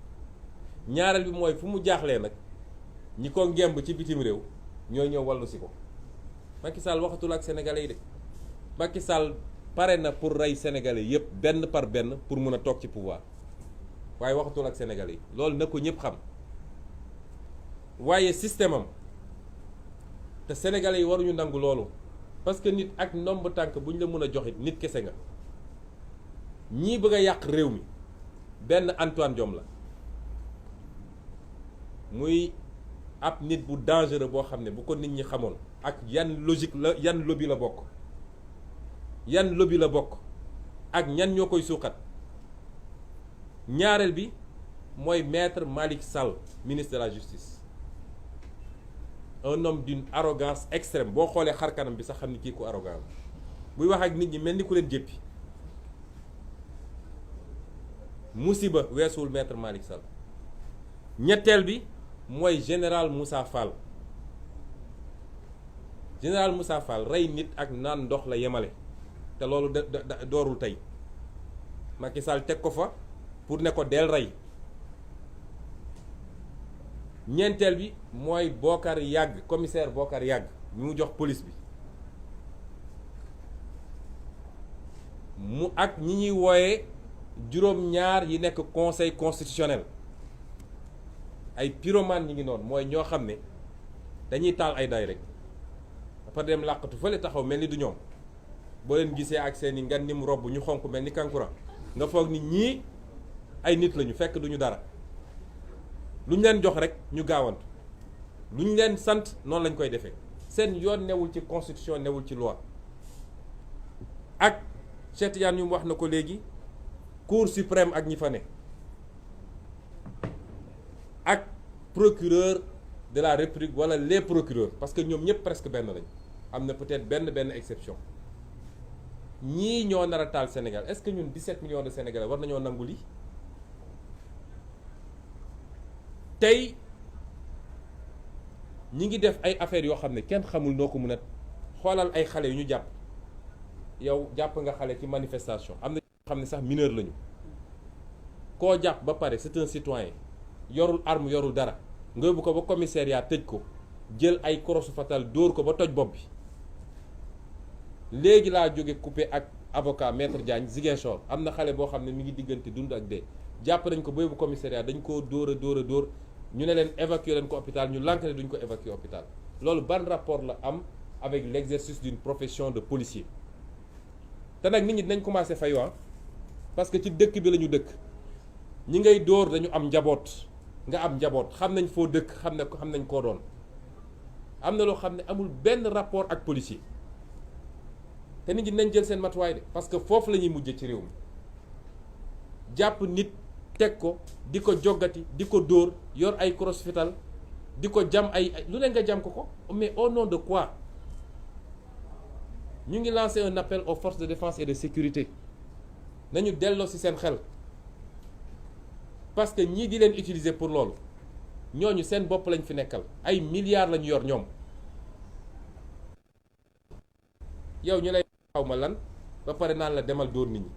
ñaareel bi mooy fu mu jaaxlee nag ñi ko ngemb ci bitim réew ñooy ñëw wallu si ko Macky Sall waxatul ak sénégalais yi de Macky Sall pare na pour rey sénégalais yépp benn par benn pour mun a toog ci pouvoir waaye waxatul ak sénégalais yi loolu na ko ñëpp xam waaye système am te sénégalais yi waruñu nangu loolu parce que nit ak ndomb tànk bu ñu la mën a joxit nit kese nga ñii bëgg a yàq réew mi benn Antoine Diome la muy ab nit bu dangereux boo xam ne bu ko nit ñi xamoon ak yan logique la yan lobby la bokk ak ñan ñoo koy suuxat ñaareel bi mooy maître Malick Sall ministre de la justice un homme d'une arrogance extrême boo xoolee xar kanam bi sax xam ni kii ku arrogant buy wax ak nit ñi mel ni ku leen jéppi musiba weesuwul maître Malick Sall ñetteel bi mooy général Moussa Fall rey nit ak naan ndox la yemale te loolu doorul tey Macky Sall teg ko fa pour ne ko del rey ñeenteel bi mooy Bokar Yàgg commissaire Bokar Yàgg ñu mu jox police bi mu ak ñi ñuy wooye juróom-ñaar yi nekk conseil constitutionnel ay pyromane ñi ngi noonu mooy ñoo xam ne dañuy taal ay day rek dafa dem làqatu fële taxaw mel ni du ñoom boo leen gisee ak seeni ngan ni mu robb ñu xonk mel ni kankuran nga foog ni ñii ay nit lañu fekk duñu dara lu ñu leen jox rek ñu gaawantu lu ñu leen sant noonu lañ koy defee seen yoon newul ci constitution newul ci loi ak Cheikh Tidiane ñu wax na ko léegi cour suprême ak ñi fa ne ak procureur de la république wala les procureurs parce que ñoom ñëpp presque benn lañ am na peut-être benn exception ñii ñoo nar a taal Sénégal est-ce que ñun 17 millions de Sénégalais war nañoo nangu lii tey ñi ngi def ay affaires yoo xam ne kenn xamul noo ko mën a xoolal ay xale yu ñu jàpp yow jàpp nga xale ci manifestation am na ñoo xam ne sax mineur lañu koo jàpp ba pare c'est un citoyen yorul arme yorul dara nga yóbbu ko ba commissariat tëj ko jël ay korosu fatal dóor ko ba toj bopp bi léegi laa jóge coupé ak avocat maître Diagne Ziguinchor am na xale boo xam ne mi ngi diggante dund ak dee jàpp nañ ko ba yóbbu commissariat dañ koo dóor a dóor ñu ne leen évacuer leen ko hôpital ñu lànk ne duñ ko évacuer hôpital loolu ban rapport la am avec l'exercice d'une profession de policier te nag nit ñi dinañ commencer fayu parce que ci dëkk bi la ñu dëkk ñi ngay dóor dañu am njaboot nga am njaboot xam nañ foo dëkk xam nañ koo doon am na loo xam ne amul benn rapport ak policier te nit ñi dinañ jël seen matuwaay de parce que foofu la ñuy mujje ci réew mi jàpp nit teg ko di ko joggati di ko dóor yor ay crosse fital di ko jam ay lu ne nga jam ko mais au nom de quoi ñu ngi lancer un appel aux forces de défense et de sécurité nañu delloo ci seen xel parce que ñii di leen utiliser pour loolu ñooñu seen bopp lañ fi nekkal ay milliards lañu yor ñoom yow ñu lay xaw ma lan ba pare naan la demal dóor nit ñi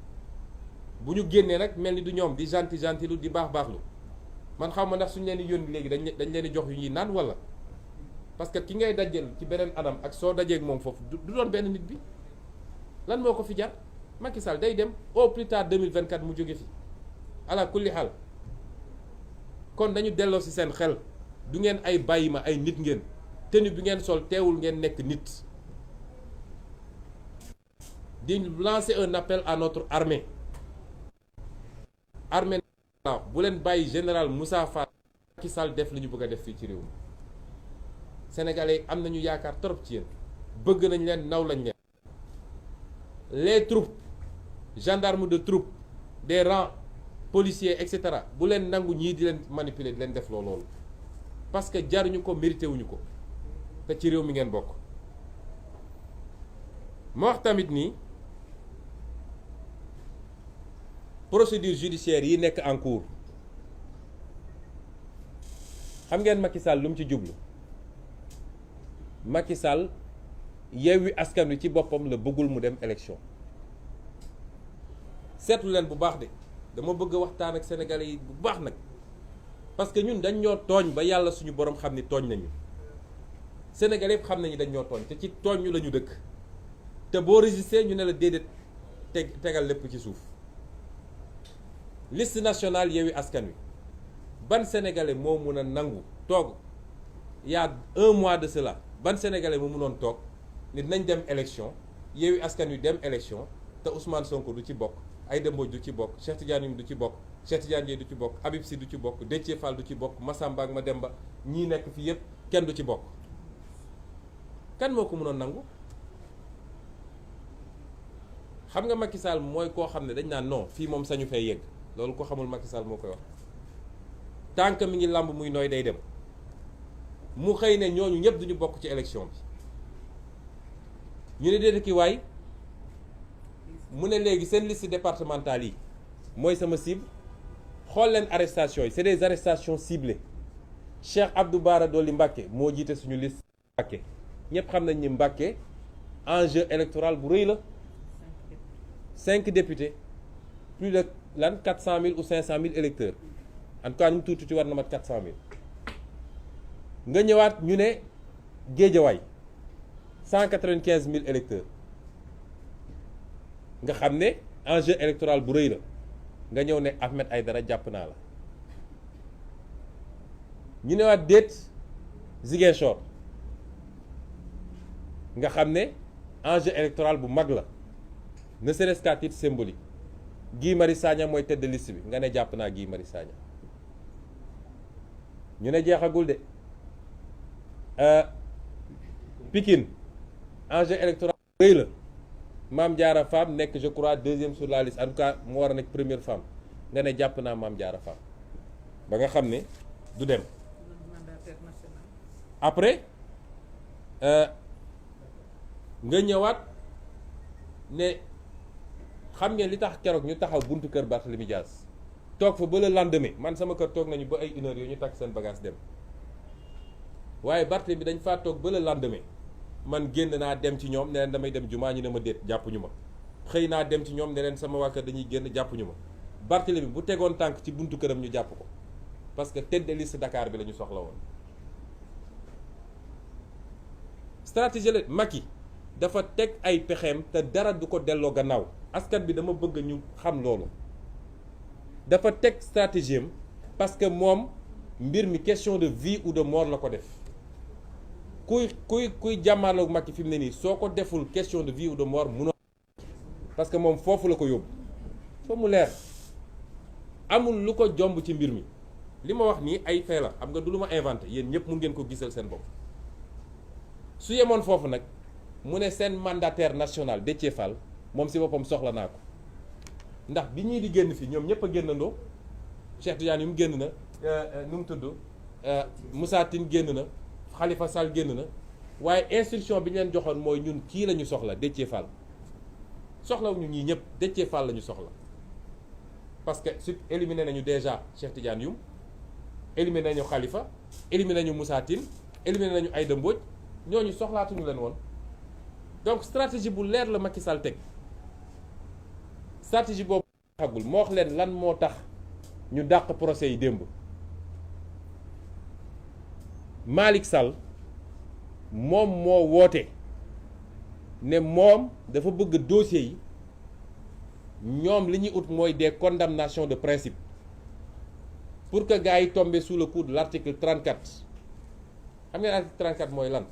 bu ñu génnee nag mel ni du ñoom di gentil lu di baax lu man xaw ma ndax suñu leen di yónni léegi dañ leen di jox yu ñuy naan wala parce que ki ngay dajeel ci beneen anam ak soo dajeeg moom foofu du doon benn nit bi lan moo ko fi jar Macky Sall day dem au plus tard 2024 mu jóge fi ala kulli xaal kon dañu delloo ci seen xel du ngeen ay bàyyi ma ay nit ngeen tenue bi ngeen sol teewul ngeen nekk nit di lancer un appel à notre armée bu leen bàyyi général Moussa Fall Macky Sall def li ñu bëgg a def fii ci réew mi sénégalais am nañu yaakaar trop ci yéen bëgg nañ leen naw lañ leen les troupes gendarmes de troupes des rangs policiers et cetera bu leen nangu ñii di leen manipuler di leen def loolu parce que jaruñu ko mérité wuñu ko te ci réew mi ngeen bokk ma wax tamit nii procédure judiciaire yi nekk en cours xam ngeen Macky Sall lu mu ci jublu Macky Sall Yewwi Askan Wi ci boppam la bëggul mu dem élection seetlu leen bu baax de dama bëgg a waxtaan ak sénégalais yi bu baax nag parce que ñun dañ ñoo tooñ ba yàlla suñu borom xam ni tooñ nañu sénégalais yëpp xam nañu dañ ñoo tooñ te ci tooñ ñu la ñu dëkk te boo résister ñu ne la déedéet tegal lépp ci suuf liste nationale Yewwi Askan Wi ban sénégalais moo mun a nangu toog il y a un mois de cela ban sénégalais moo munoon toog ni nañ dem élection Yewwi Askan Wi dem élection te Ousmane Sonko du ci bokk Aïda Mbodj du ci bokk Cheikh Tidiane Youm du ci bokk Cheikh Tidiane Dièye du ci bokk Habib Sy du ci bokk Déthié Fall du ci bokk Massamba ak Mademba ñii nekk fii yépp kenn du ci bokk kan moo ko mënoon nangu xam nga Macky Sall mooy koo xam ne dañ naan non fii moom sañu fay yegg loolu ko xamul Macky Sall moo koy wax tant que mi ngi làmb muy nooy day dem mu xëy ne ñooñu ñëpp duñu bokk ci élection bi ñu ne déedéet ki waay mu ne léegi seen liste départementale yi mooy sama cible xool leen arrestation yi c'est des arrestations ciblées Cheikh Abdou Bara Dolly Mbacké moo jiite suñu liste Mbacké ñëpp xam nañ ni Mbacké enjeu électoral bu rëy la 5 députés plus de lan 400 000 ou 500 000 électeurs en tout cas ñu tuuti war na mat 400 000 nga ñëwaat ñu ne Guédiawaye 195 000 électeurs nga xam ne enjeu électoral bu rëy la nga ñëw ne Ahmed Aïdara jàpp naa la ñu newaat déet Ziguinchor nga xam ne enjeu électoral bu mag la ne serait-ce qu'à titre symbolique Guy Marius Sagna mooy tête de liste bi nga ne jàpp naa Guy Marius Sagna ñu ne jeexagul de Pikine enjeu électoral rëy la Mame Diarra Fam nekk je crois deuxième sur la liste en tout cas mu war a nekk première femme nga ne jàpp naa Mame Diarra Fam ba nga xam ne du dem après nga ñëwaat ne xam ngeen li tax keroog ñu taxaw buntu kër Barthélémy Dias toog fa ba le lendemain man sama kër toog nañu ba ay 1 heure yooyu ñu takk seen bagage dem waaye Barthélémy dañ faa toog ba le lendemain man génn naa dem ci ñoom ne leen damay dem jumaa ñu ne ma déet jàppuñu ma xëy naa dem ci ñoom ne leen sama waa kër dañuy génn jàppuñu ma Barthélémy bu tegoon tànk ci buntu këram ñu jàpp ko parce que tête de liste Dakar bi la ñu soxla woon stratégie la Macky dafa teg ay pexeem te dara du ko delloo gannaaw askan bi dama bëgg ñu xam loolu dafa teg stratégie am parce que moom mbir mi question de vie ou de mort la ko def kuy jàmmaarloog Macky fi mu ne nii soo ko deful question de vie ou de mort munoo parce que moom foofu la ko yóbbu fa mu leer amul lu ko jomb ci mbir mi li ma wax nii ay fee la xam nga du lu ma inventé yéen ñëpp mun ngeen ko gisal seen bopp su yemoon foofu nag mu ne seen mandataire national Déthié Fall moom si boppam soxla naa ko ndax bi ñii di génn fii ñoom ñëpp a génnandoo Cheikh Tidiane yu mu génn na nu mu tudd Moussa Tine génn na Khalifa Sall génn na waaye instruction bi ñu leen joxoon mooy ñun kii la ñu soxla Déthié Fall soxlawuñu ñii ñëpp Déthié Fall la ñu soxla parce que su éliminé nañu déjà Cheikh Tidiane Youm éliminé nañu Khalifa éliminé nañu Moussa Tine éliminé nañu Aïda Mbodj ñooñu soxlaatuñu leen woon donc stratégie bu leer la Macky Sall teg stratégie boobu xagul moo wax leen lan moo tax ñu dàq procès yi démb Malick Sall moom moo woote ne moom dafa bëgg dossier yi ñoom li ñuy ut mooy des condamnations de principe pour que gars yi tombé sous le coup de l'article 34 xam ngeen article 34 mooy lan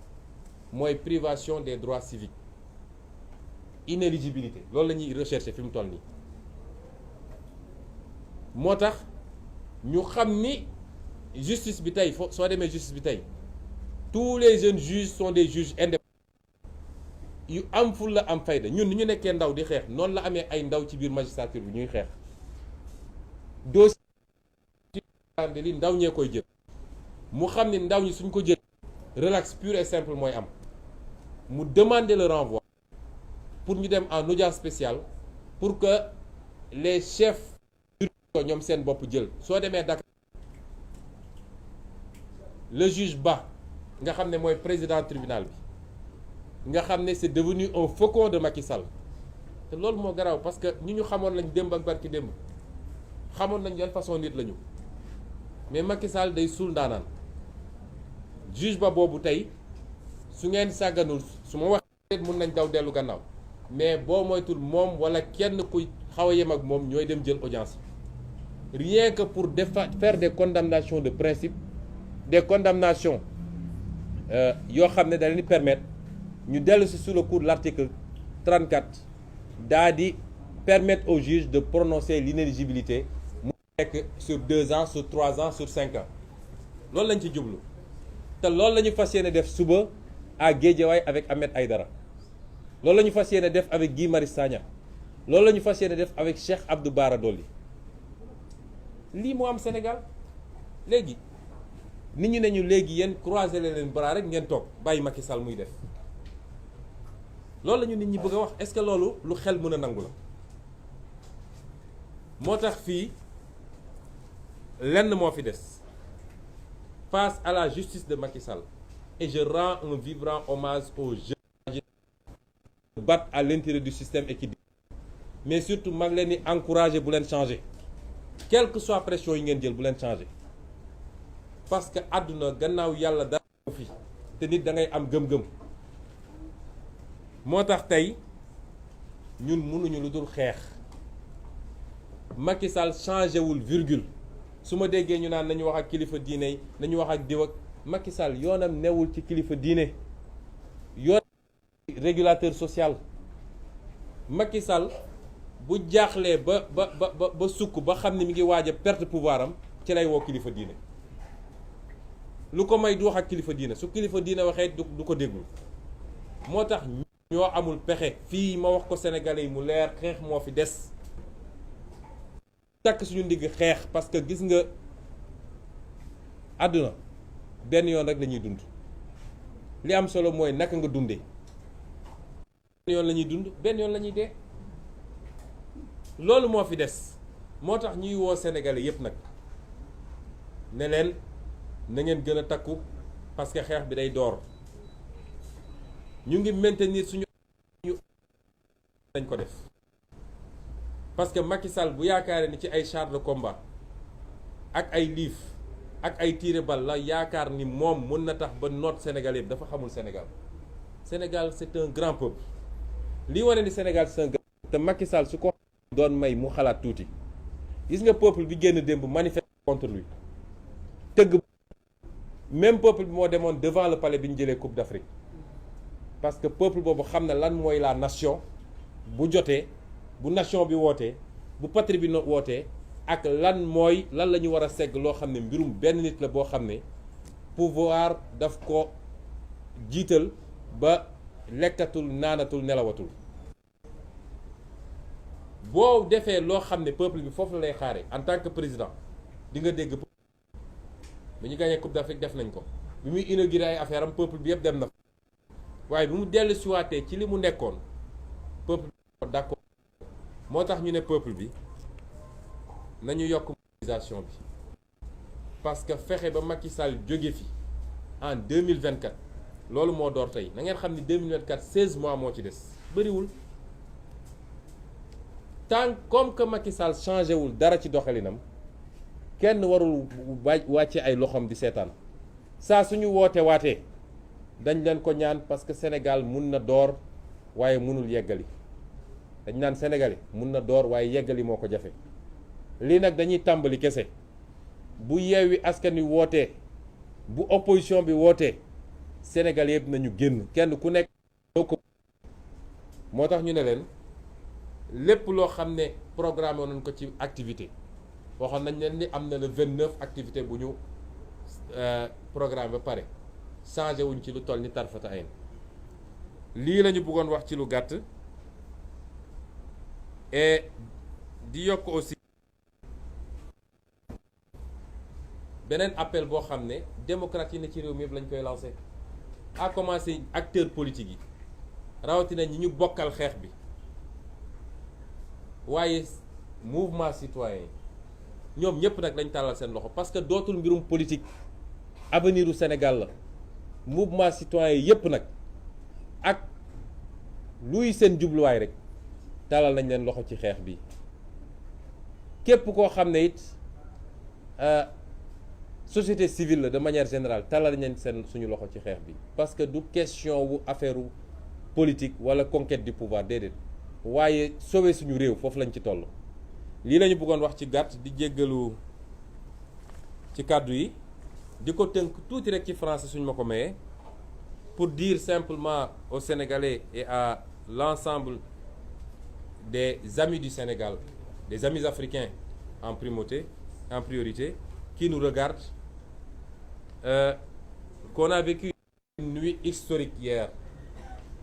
mooy privation des droits civiques inéligibilité loolu la ñuy rechercher fi mu toll nii moo tax ñu xam ni justice bi tey soo demee justice bi tey tous les jeunes juges sont des juges indépendants yu am ful la am fayda ñun ni ñu nekkee ndaw di xeex noonu la amee ay ndaw ci biir magistrature bi ñuy xeex dossier li ndaw ñee koy jël mu xam ni ndaw ñi suñ ko jël relax pur et simple mooy am mu demander le renvoi pour ñu dem en audience spéciale pour que les chefs ñoom seen bopp jël soo demee Dakar le juge Ba nga xam ne mooy président tribunal bi nga xam ne c'est devenu un faucon de Macky Sall te loolu moo garaaw parce que ñu xamoon lañ démb ak barki démb xamoon nañ yan façon nit lañu mais Macky Sall day suul ndaanaan juge Ba boobu tey su ngeen sàgganul su ma waxee mun nañ daw dellu gannaaw mais boo moytul moom wala kenn kuy xaw a yem ak moom ñooy dem jël audience rien que pour faire des condamnations de principe des condamnations yoo xam ne da leen di permettre ñu dellu si sous le coup de l'article 34 daa di permettre au juge de prononcer l'inéligibilité mu nekk sur 2 ans sur 3 ans sur 5 ans loolu lañ ci jublu te loolu la ñu fas yéene def suba à Guédiawaye avec Ahmed Aïdara loolu la ñu fas yéene def avec Guy Marius Sagna loolu la ñu fas yéene def avec Cheikh Abdou Bara Dolly lii moo am Sénégal léegi nit ñi ne ñu léegi yéen croiser leen bras rek ngeen toog bàyyi Macky Sall muy def loolu la ñu nit ñi bëgg a wax est-ce que loolu lu xel mën a nangu la moo tax fii lenn moo fi des face à la justice de Macky Sall et je rends un vibrant hommage aux jeunes qui se battent à l'intérieur du système et qui mais surtout mag leen di encourager bu leen changer quelle que soit pression yi ngeen jël bu leen changer parce que àdduna gannaaw yàlla dara fi te nit da ngay am gëm-gëm moo tax tey ñun mënuñu lu dul xeex Macky Sall changé wul virgule su ma déggee ñu naan nañu wax ak kilifa diine yi nañu wax ak diw ak Macky Sall yoonam newul ci kilifa diine yoon régulateur social Macky Sall bu jaaxlee ba sukk ba xam ne mi ngi waaj a perte pouvoir am ci lay woo kilifa diine lu ko may du wax ak kilifa diine su kilifa diine waxee du ko déglu moo tax ñoo amul pexe fii ma wax ko sénégalais yi mu leer xeex moo fi des takk suñu ndigg xeex parce que gis nga àdduna benn yoon rek la ñuy dund li am solo mooy naka nga dundee benn yoon la ñuy dund benn yoon la ñuy dee loolu moo fi des moo tax ñuy woo sénégalais yépp nag ne leen na ngeen gën a takku parce que xeex bi day door ñu ngi maintenir suñu dañ ko def parce que Macky Sall bu yaakaaree ni ci ay chars de combat ak ay liif ak ay tiré balle la yaakaar ni moom mën na tax ba noot Sénégal yëpp dafa xamul Sénégal Sénégal c'est un grand peuple lii wane ni Sénégal c'est un grand peuple te Macky Sall su ko doon may mu xalaat tuuti gis nga peuple bi génn démb manifester contre lui tëgg même peuple bi moo demoon devant le palais bi ñu jëlee Coupe d'Afrique parce que peuple boobu xam na lan mooy la nation bu jotee bu nation bi wootee bu patrie bi wootee ak lan la ñu war a segg loo xam ne mbirum benn nit la boo xam ne pouvoir daf ko jiital ba lekkatul naanatul nelawatul boo defee loo xam ne peuple bi foofu la lay xaare en tant que président di nga dégg bi ñu gagné Coupe d'Afrique def nañ ko bi muy inauguré ay affaire am peuple bi yëpp dem na waaye bi mu dellu siwaatee ci li mu nekkoon peuple bi d'accord moo tax ñu ne peuple bi nañu yokk mobilisation bi parce que fexe ba Macky Sall jóge fi en 2024 loolu moo door tey na ngeen xam ni 2024 16 mois moo ci des bëriwul tant comme que Macky Sall changé wul dara ci doxalinam kenn warul wàcce ay loxoom di seetaan saa suñu waatee dañ leen ko ñaan parce que Sénégal mun na door waaye munul yeggali dañ naan sénégalais mun na door waaye yeggali moo ko jafe lii nag dañuy tàmbali kese bu Yewwi Askan Wi wootee bu opposition bi wootee Sénégal yëpp nañu génn kenn ku nekk doo ko moo tax ñu ne leen lépp loo xam ne programme nañ ko ci activité waxoon nañ leen ni am na le 29 activité bu ñu programme ba pare changé wuñ ci lu toll ni tarfata ayn lii la ñu bëggoon wax ci lu gàtt et di yokk aussi beneen appel boo xam ne démocrate yi ne ci réew mi yëpp lañ koy lancé à commencer acteurs politiques yi rawatina ñi ñu bokkal xeex bi waaye mouvement citoyen ñoom ñëpp nag lañ tàllal seen loxo parce que dootul mbirum politique avenir u Sénégal la mouvement citoyen yëpp nag ak luy seen jubluwaay rek tàllal nañ leen loxo ci xeex bi képp koo xam ne it société civile la de manière générale tàllal nañ seen suñu loxo ci xeex bi parce que du question wu affaire politique wala conquête du pouvoir déedéet waaye sauver suñu réew foofu lañ ci toll. lii la ñu bëggoon wax ci gàtt di jéggalu ci kàddu yi di ko tënk tuuti rek ci français suñ ma ko mayee pour dire simplement aux Sénégalais et à l'ensemble des amis du Sénégal, des amis africains en priorité, qui nous regardent, qu'on a vécu une nuit historique hier.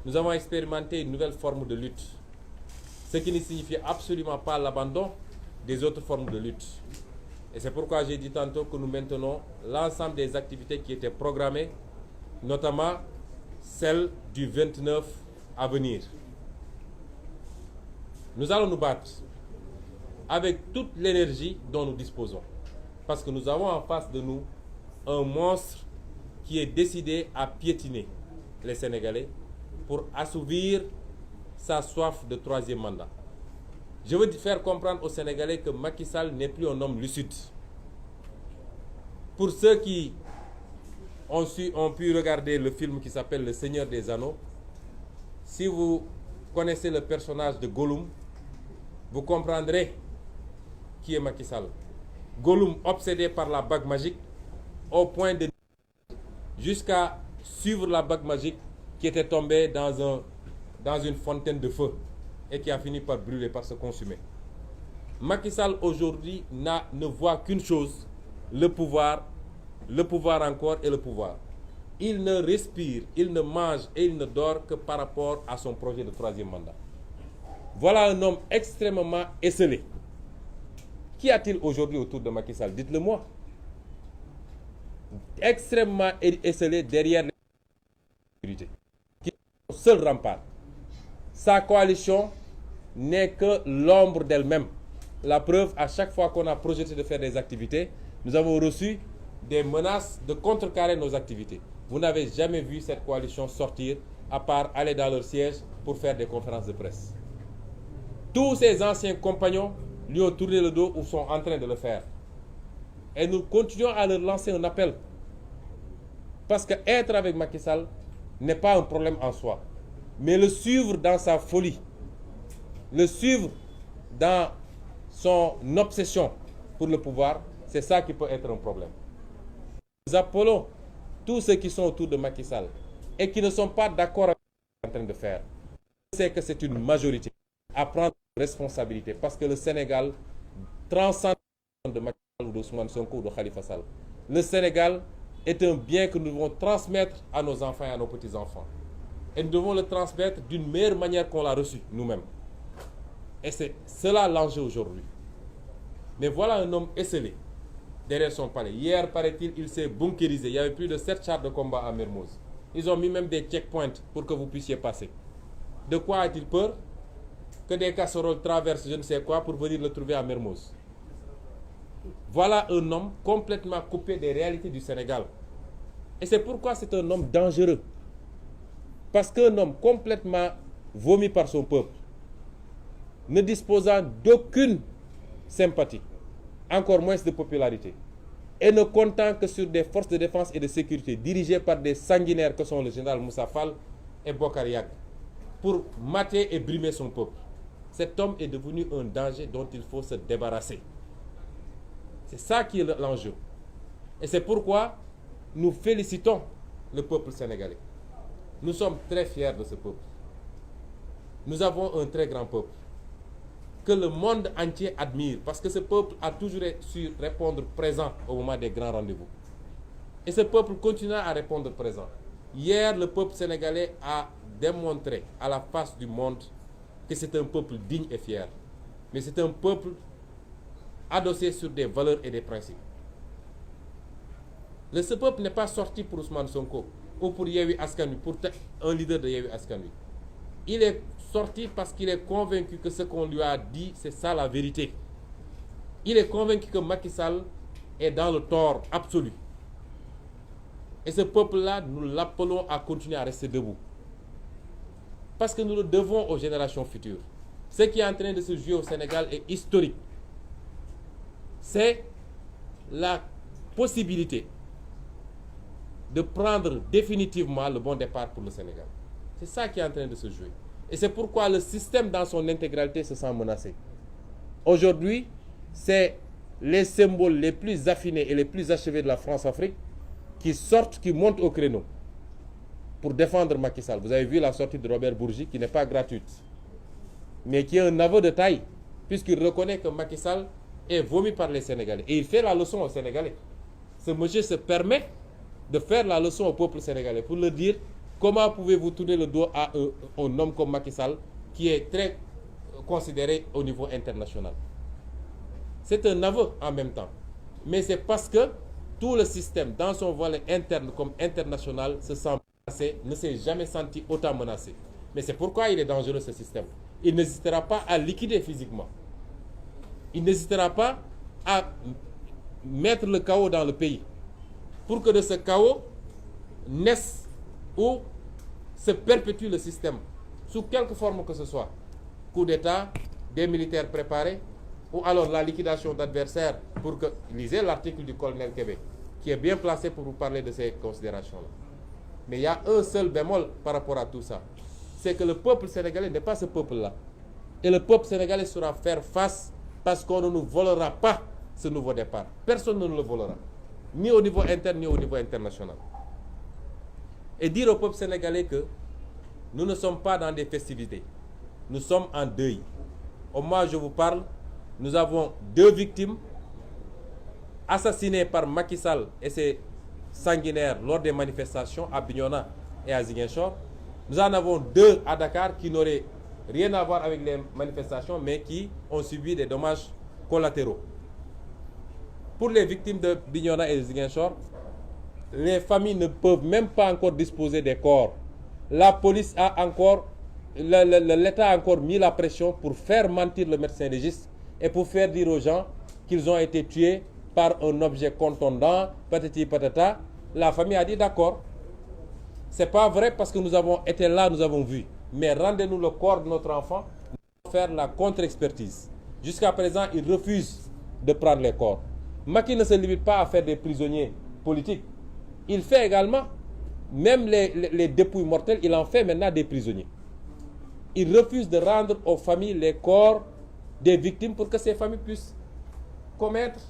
Nous avons expérimenté une nouvelle forme de lutte, ce qui ne signifie absolument pas l'abandon des autres formes de lutte. Et c'est pourquoi j'ai dit tantôt que nous maintenons l'ensemble des activités qui étaient programmées, notamment celle du 29 à venir. Nous allons nous battre avec toute l'énergie dont nous disposons, parce que nous avons en face de nous un monstre qui est décidé à piétiner les Sénégalais pour assouvir sa soif de troisième mandat. Je veux faire comprendre aux Sénégalais que Macky Sall n'est plus un homme lucide. Pour ceux qui ont pu regarder le film qui s'appelle Le Seigneur des Anneaux, si vous connaissez le personnage de Gollum, vous comprendrez qui est Macky Sall. Gollum obsédé par la bague magique au point de jusqu'à suivre la bague magique qui était tombée dans une fontaine de feu et qui a fini par brûler, par se consumer. Macky Sall aujourd'hui ne voit qu'une chose, le pouvoir encore et le pouvoir. Il ne respire, il ne mange et il ne dort que par rapport à son projet de troisième mandat. Voilà un homme extrêmement esseulé. Qu'y a-t-il aujourd'hui autour de Macky Sall? Dites-le moi. Extrêmement esseulé derrière les sécurités, qui est son seul rempart. Sa coalition n'est que l'ombre d'elle-même. La preuve, à chaque fois qu'on a projeté de faire des activités, nous avons reçu des menaces de contrecarrer nos activités. Vous n'avez jamais vu cette coalition sortir, à part aller dans leur siège pour faire des conférences de presse. Tous ses anciens compagnons lui ont tourné le dos ou sont en train de le faire. Et nous continuons à leur lancer un appel. Parce que être avec Macky Sall n'est pas un problème en soi. Mais le suivre dans sa folie, le suivre dans son obsession pour le pouvoir, c'est ça qui peut être un problème. Nous appelons tous ceux qui sont autour de Macky Sall et qui ne sont pas d'accord avec ce qu'il est en train de faire. Je sais que c'est une majorité à prendre responsabilité parce que le Sénégal transcende de Macky Sall ou d'Ousmane Sonko ou de Khalifa Sall. Le Sénégal est un bien que nous devons transmettre à nos enfants et à nos petits-enfants. Et nous devons le transmettre d'une meilleure manière qu'on l'a reçu nous-mêmes. Et c'est cela l'enjeu aujourd'hui. Mais voilà un homme esseulé derrière son palais. Hier, paraît-il, il s'est bunkérisé. Il y avait plus de 7 chars de combat à Mermoz. Ils ont mis même des checkpoints pour que vous puissiez passer. De quoi a-t-il peur? Que des casseroles traversent je ne sais quoi pour venir le trouver à Mermoz. Voilà un homme complètement coupé des réalités du Sénégal. Et c'est pourquoi c'est un homme dangereux. Parce qu'un homme complètement vomi par son peuple, ne disposant d'aucune sympathie, encore moins de popularité, et ne comptant que sur des forces de défense et de sécurité dirigées par des sanguinaires que sont le général Moussa Fall et Bokar Yag, pour mater et brimer son peuple. Cet homme est devenu un danger dont il faut se débarrasser. C'est ça qui est l'enjeu. Et c'est pourquoi nous félicitons le peuple sénégalais. Nous sommes très fiers de ce peuple. Nous avons un très grand peuple que le monde entier admire parce que ce peuple a toujours su répondre présent au moment des grands rendez-vous. Et ce peuple continuera à répondre présent. Hier, le peuple sénégalais a démontré à la face du monde que c'est un peuple digne et fier. Mais c'est un peuple adossé sur des valeurs et des principes. Ce peuple n'est pas sorti pour Ousmane Sonko ou pour Yewwi Askan Wi, pour un leader de Yewwi Askan Wi. Il est sorti parce qu'il est convaincu que ce qu'on lui a dit, c'est ça la vérité. Il est convaincu que Macky Sall est dans le tort absolu. Et ce peuple-là, nous l'appelons à continuer à rester debout. Parce que nous le devons aux générations futures. Ce qui est en train de se jouer au Sénégal est historique. C'est la possibilité de prendre définitivement le bon départ pour le Sénégal. C'est ça qui est en train de se jouer. Et c'est pourquoi le système dans son intégralité se sent menacé. Aujourd'hui, c'est les symboles les plus affinés et les plus achevés de la France-Afrique qui sortent, qui montent au créneau pour défendre Macky Sall. Vous avez vu la sortie de Robert Bourgi qui n'est pas gratuite, mais qui est un aveu de taille, puisqu'il reconnaît que Macky Sall est vomi par les Sénégalais. Et il fait la leçon aux Sénégalais. Ce monsieur se permet de faire la leçon au peuple sénégalais pour leur dire comment pouvez-vous tourner le dos à un homme comme Macky Sall qui est très considéré au niveau international. C'est un aveu en même temps. Mais c'est parce que tout le système, dans son volet interne comme international, se sent menacé, ne s'est jamais senti autant menacé. Mais c'est pourquoi il est dangereux ce système. Il n'hésitera pas à liquider physiquement. Il n'hésitera pas à mettre le chaos dans le pays. Pour que de ce chaos naisse ou se perpétue le système, sous quelque forme que ce soit. Coup d'État, des militaires préparés, ou alors la liquidation d'adversaires pour que... Lisez l'article du colonel Kébé, qui est bien placé pour vous parler de ces considérations-là. Mais il y a un seul bémol par rapport à tout ça. C'est que le peuple sénégalais n'est pas ce peuple-là. Et le peuple sénégalais saura faire face parce qu'on ne nous volera pas ce nouveau départ. Personne ne nous le volera. Ni au niveau interne, ni au niveau international. Et dire au peuple sénégalais que nous ne sommes pas dans des festivités. Nous sommes en deuil. Au moment où je vous parle, nous avons 2 victimes assassinées par Macky Sall et ses sanguinaires lors des manifestations à Bignona et à Ziguinchor. Nous en avons 2 à Dakar qui n'auraient rien à voir avec les manifestations, mais qui ont subi des dommages collatéraux. Pour les victimes de Bignona et de Ziguinchor, les familles ne peuvent même pas encore disposer des corps. La police a encore, l'État a encore mis la pression pour faire mentir le médecin légiste et pour faire dire aux gens qu'ils ont été tués par un objet contondant, patati patata. La famille a dit d'accord. C'est pas vrai parce que nous avons été là, nous avons vu. Mais rendez-nous le corps de notre enfant, nous allons faire la contre-expertise. Jusqu'à présent, ils refusent de prendre les corps. Macky ne se limite pas à faire des prisonniers politiques. Il fait également, même les dépouilles mortelles, il en fait maintenant des prisonniers. Il refuse de rendre aux familles les corps des victimes pour que ces familles puissent commettre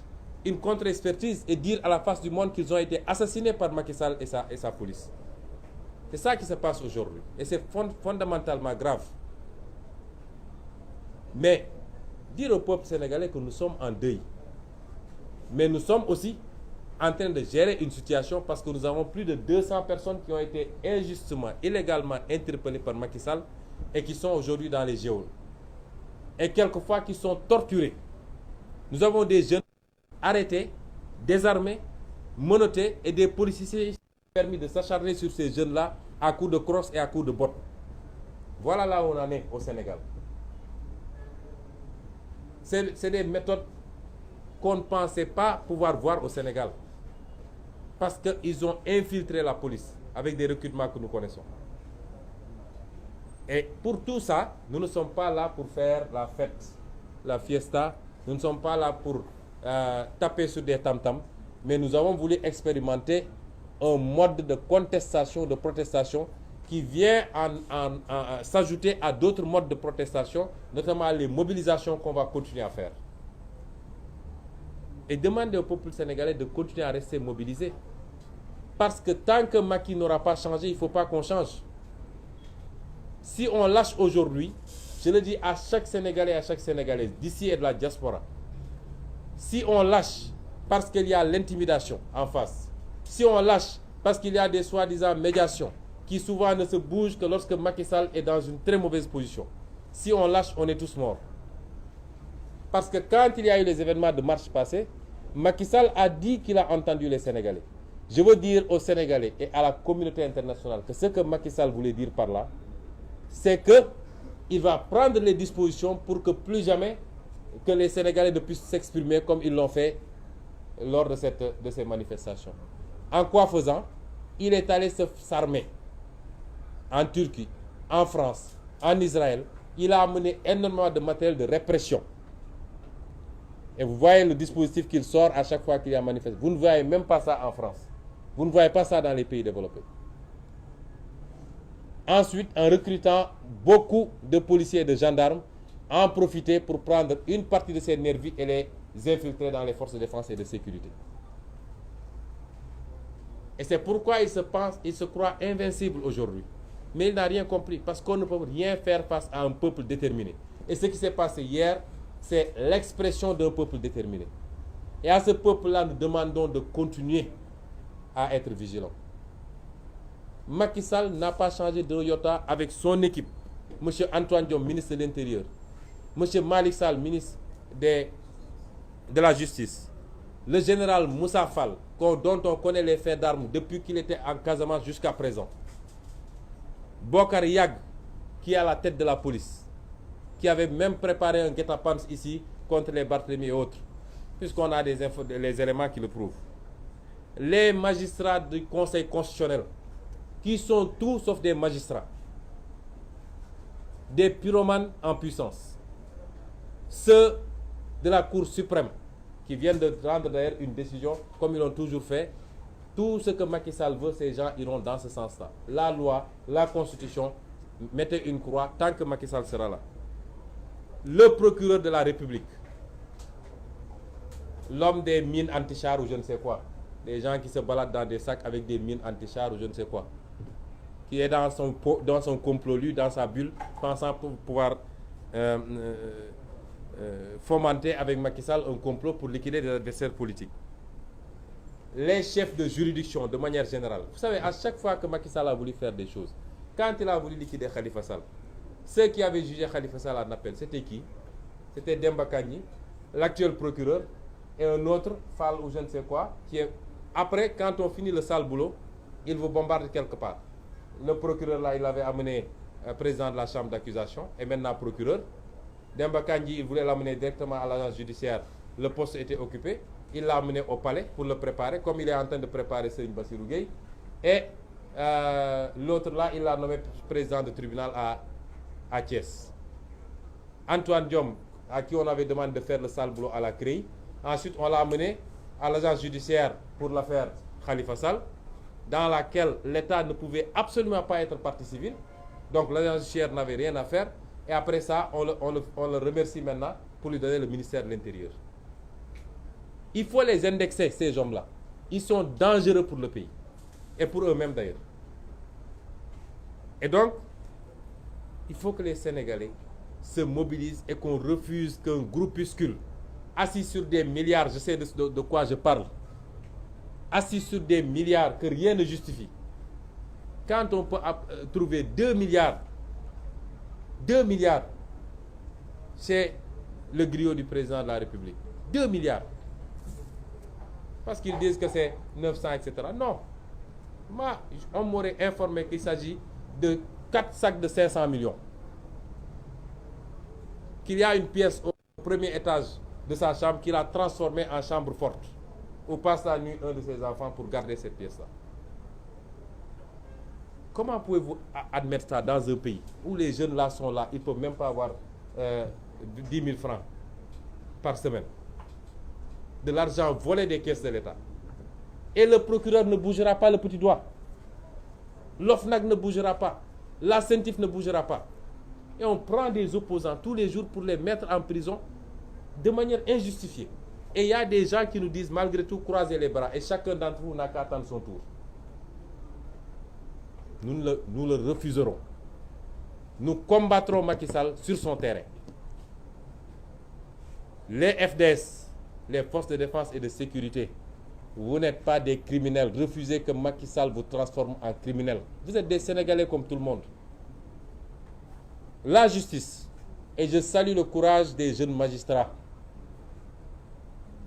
une contre-expertise et dire à la face du monde qu'ils ont été assassinés par Macky Sall et sa police. C'est ça qui se passe aujourd'hui. Et c'est fondamentalement grave. Mais dire au peuple sénégalais que nous sommes en deuil. Mais nous sommes aussi en train de gérer une situation parce que nous avons plus de 200 personnes qui ont été injustement, illégalement interpellées par Macky Sall et qui sont aujourd'hui dans les geôles. Et quelquefois qui sont torturés. Nous avons des jeunes arrêtés, désarmés, menottés et des policiers permis de s'acharner sur ces jeunes-là à coups de crosse et à coups de bottes. Voilà là où on en est au Sénégal. C'est des méthodes qu'on ne pensait pas pouvoir voir au Sénégal. Parce qu'ils ont infiltré la police avec des recrutements que nous connaissons. Et pour tout ça, nous ne sommes pas là pour faire la fête, la fiesta. Nous ne sommes pas là pour taper sur des tam-tams. Mais nous avons voulu expérimenter un mode de contestation, de protestation qui vient s'ajouter à d'autres modes de protestation, notamment les mobilisations qu'on va continuer à faire. Et demander au peuple sénégalais de continuer à rester mobilisé. Parce que tant que Macky n'aura pas changé, il ne faut pas qu'on change. Si on lâche aujourd'hui, je le dis à chaque Sénégalais et à chaque Sénégalaise, d'ici et de la diaspora, si on lâche parce qu'il y a l'intimidation en face, si on lâche parce qu'il y a des soi-disant médiations qui souvent ne se bougent que lorsque Macky Sall est dans une très mauvaise position, si on lâche, on est tous morts. Parce que quand il y a eu les événements de mars passés, Macky Sall a dit qu'il a entendu les Sénégalais. Je veux dire aux Sénégalais et à la communauté internationale que ce que Macky Sall voulait dire par là, c'est qu'il va prendre les dispositions pour que plus jamais que les Sénégalais ne puissent s'exprimer comme ils l'ont fait lors de ces manifestations. En quoi faisant? Il est allé s'armer en Turquie, en France, en Israël. Il a amené énormément de matériel de répression. Et vous voyez le dispositif qu'il sort à chaque fois qu'il y a manifestation. Vous ne voyez même pas ça en France. Vous ne voyez pas ça dans les pays développés. Ensuite, en recrutant beaucoup de policiers et de gendarmes, en profiter pour prendre une partie de ces nervis et les infiltrer dans les forces de défense et de sécurité. Et c'est pourquoi il se croit invincible aujourd'hui. Mais il n'a rien compris, parce qu'on ne peut rien faire face à un peuple déterminé. Et ce qui s'est passé hier, c'est l'expression d'un peuple déterminé. Et à ce peuple-là, nous demandons de continuer à être vigilant. Macky Sall n'a pas changé de iota avec son équipe. M. Antoine Diome, ministre de l'Intérieur. M. Malick Sall, ministre de la Justice. Le général Moussa Fall, dont on connaît les faits d'armes depuis qu'il était en Casamance jusqu'à présent. Bokar Yag, qui est à la tête de la police, qui avait même préparé un guet-apens ici contre les Barthélemy et autres, puisqu'on a les éléments qui le prouvent. Les magistrats du Conseil constitutionnel, qui sont tous sauf des magistrats, des pyromanes en puissance. Ceux de la Cour suprême, qui viennent de rendre d'ailleurs une décision, comme ils l'ont toujours fait. Tout ce que Macky Sall veut, ces gens iront dans ce sens-là. La loi, la Constitution, mettez une croix tant que Macky Sall sera là. Le procureur de la République, l'homme des mines anti-chars ou je ne sais quoi, des gens qui se baladent dans des sacs avec des mines anti-chars ou je ne sais quoi, qui est dans son complot, lui, dans sa bulle, pensant pouvoir fomenter avec Macky Sall un complot pour liquider des adversaires politiques. Les chefs de juridiction, de manière générale. Vous savez, à chaque fois que Macky Sall a voulu faire des choses, quand il a voulu liquider Khalifa Sall, ceux qui avaient jugé Khalifa Sall en appel, c'était qui? C'était Demba Kandji, l'actuel procureur, et un autre, Fall ou je ne sais quoi, qui est... Après, quand on finit le sale boulot, il vous bombarde quelque part. Le procureur, là, il avait amené président de la chambre d'accusation, et maintenant procureur. Demba Kandji, il voulait l'amener directement à l'agence judiciaire. Le poste était occupé. Il l'a amené au palais pour le préparer, comme il est en train de préparer Serigne Bassirou Gueye. Et l'autre là, il l'a nommé président de tribunal à Thiès. Antoine Diome, à qui on avait demandé de faire le sale boulot à la CREI. Ensuite, on l'a amené à l'agence judiciaire pour l'affaire Khalifa Sall, dans laquelle l'État ne pouvait absolument pas être partie civile. Donc l'agence judiciaire n'avait rien à faire. Et après ça, on le remercie maintenant pour lui donner le ministère de l'Intérieur. Il faut les indexer, ces hommes-là. Ils sont dangereux pour le pays. Et pour eux-mêmes d'ailleurs. Et donc, il faut que les Sénégalais se mobilisent et qu'on refuse qu'un groupuscule assis sur des milliards, je sais de quoi je parle, assis sur des milliards que rien ne justifie. Quand on peut trouver 2 milliards, c'est le griot du président de la République. 2 milliards. Parce qu'ils disent que c'est 900, etc. Non. Moi, on m'aurait informé qu'il s'agit de 4 sacs de 500 millions. Qu'il y a une pièce au premier étage de sa chambre qu'il a transformée en chambre forte, où passe la nuit un de ses enfants pour garder cette pièce-là. Comment pouvez-vous admettre ça dans un pays où les jeunes là sont là, ils ne peuvent même pas avoir 10 000 francs par semaine? De l'argent volé des caisses de l'État. Et le procureur ne bougera pas le petit doigt. L'OFNAC ne bougera pas. La CENTIF ne bougera pas. Et on prend des opposants tous les jours pour les mettre en prison de manière injustifiée. Et il y a des gens qui nous disent malgré tout croisez les bras et chacun d'entre vous n'a qu'à attendre son tour. Nous le refuserons. Nous combattrons Macky Sall sur son terrain. Les FDS, les forces de défense et de sécurité, vous n'êtes pas des criminels. Refusez que Macky Sall vous transforme en criminel. Vous êtes des Sénégalais comme tout le monde. La justice, et je salue le courage des jeunes magistrats,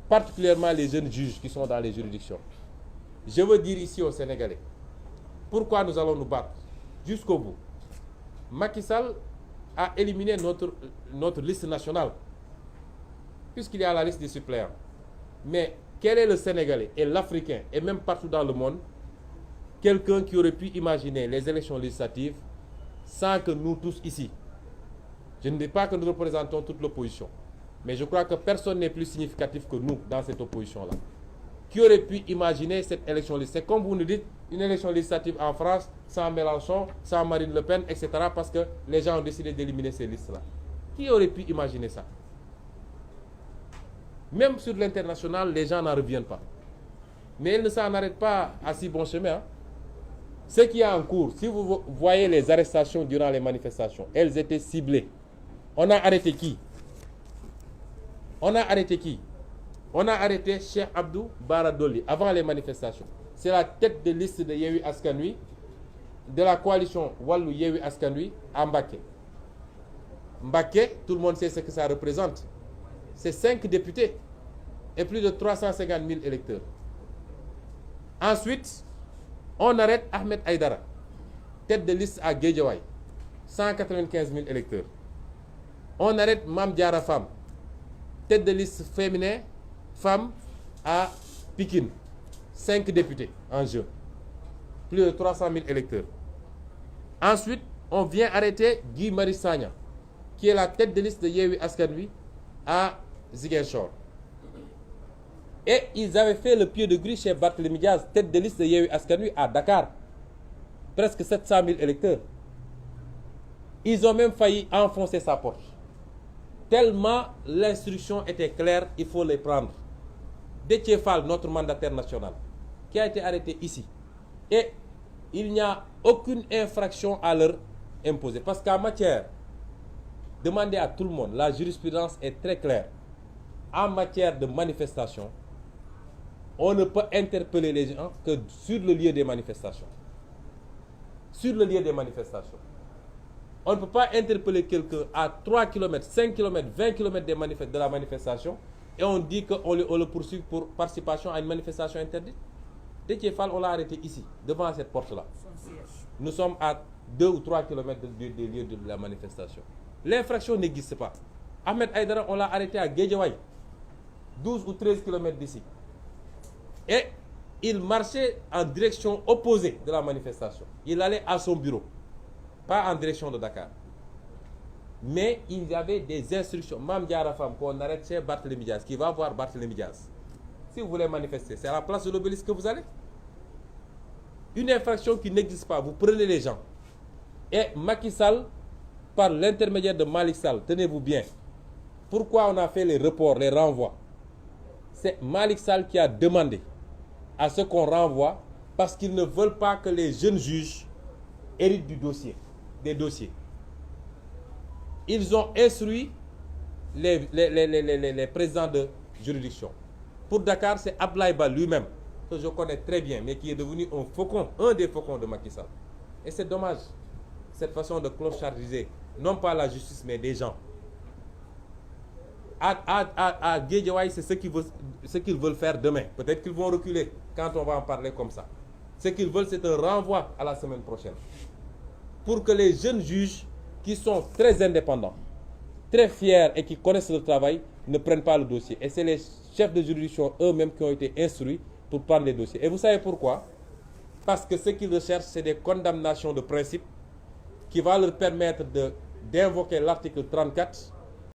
particulièrement les jeunes juges qui sont dans les juridictions. Je veux dire ici aux Sénégalais, pourquoi nous allons nous battre jusqu'au bout. Macky Sall a éliminé notre liste nationale, puisqu'il y a la liste des suppléants. Mais quel est le Sénégalais et l'Africain, et même partout dans le monde, quelqu'un qui aurait pu imaginer les élections législatives sans que nous tous ici, je ne dis pas que nous représentons toute l'opposition, mais je crois que personne n'est plus significatif que nous dans cette opposition-là. Qui aurait pu imaginer cette élection législative? C'est comme vous nous dites, une élection législative en France, sans Mélenchon, sans Marine Le Pen, etc., parce que les gens ont décidé d'éliminer ces listes-là. Qui aurait pu imaginer ça? Même sur l'international, les gens n'en reviennent pas. Mais ils ne s'en arrêtent pas à si bon chemin. Ce qui est en cours, si vous voyez les arrestations durant les manifestations, elles étaient ciblées. On a arrêté qui? On a arrêté Cheikh Abdou Bara Dolly avant les manifestations. C'est la tête de liste de Yewwi Askan Wi, de la coalition Wallu Yewwi Askan Wi à Mbacké. Mbacké, tout le monde sait ce que ça représente. C'est 5 députés et plus de 350 000 électeurs. Ensuite, on arrête Ahmed Aïdara, tête de liste à Guédiawaye, 195 000 électeurs. On arrête Mame Diarra Fam, tête de liste féminin, femme à Pikine, 5 députés en jeu, plus de 300 000 électeurs. Ensuite, on vient arrêter Guy Marius Sagna, qui est la tête de liste de Yewwi Askan Wi à Ziguinchor. Et ils avaient fait le pied de grue chez Barthélémy Diaz, tête de liste de Yewwi Askan Wi à Dakar, presque 700 000 électeurs. Ils ont même failli enfoncer sa porte. Tellement l'instruction était claire, il faut les prendre. Déthié Fall, notre mandataire national, qui a été arrêté ici. Et il n'y a aucune infraction à leur imposer. Parce qu'en matière, demandez à tout le monde, la jurisprudence est très claire. En matière de manifestation, on ne peut interpeller les gens que sur le lieu des manifestations. Sur le lieu des manifestations. On ne peut pas interpeller quelqu'un à 3 km, 5 km, 20 km de la manifestation et on dit qu'on le poursuit pour participation à une manifestation interdite. Déthié Fall, on l'a arrêté ici, devant cette porte-là. Nous sommes à 2 ou 3 km des lieux de la manifestation. L'infraction n'existe pas. Ahmed Aïdara, on l'a arrêté à Guédiawaye, 12 ou 13 km d'ici. Et il marchait en direction opposée de la manifestation. Il allait à son bureau, pas en direction de Dakar. Mais il y avait des instructions. Mame Diarra Fam, qu'on arrête chez Barthélémy Diaz, qui va voir Barthélémy Diaz. Si vous voulez manifester, c'est à la place de l'Obélisque que vous allez. Une infraction qui n'existe pas, vous prenez les gens. Et Macky Sall, par l'intermédiaire de Malick Sall, tenez-vous bien, pourquoi on a fait les reports, les renvois? C'est Malick Sall qui a demandé à ce qu'on renvoie parce qu'ils ne veulent pas que les jeunes juges héritent des dossiers. Ils ont instruit les présidents de juridiction. Pour Dakar, c'est Ablaye Ba lui-même, que je connais très bien, mais qui est devenu un des faucons de Macky Sall. Et c'est dommage, cette façon de clochardiser, non pas la justice, mais des gens. À Guédiawaye, c'est ce qu'ils veulent faire demain. Peut-être qu'ils vont reculer quand on va en parler comme ça. Ce qu'ils veulent, c'est un renvoi à la semaine prochaine. Pour que les jeunes juges, qui sont très indépendants, très fiers et qui connaissent le travail, ne prennent pas le dossier. Et c'est les chefs de juridiction eux-mêmes qui ont été instruits pour prendre les dossiers. Et vous savez pourquoi? Parce que ce qu'ils recherchent, c'est des condamnations de principe qui vont leur permettre d'invoquer l'article 34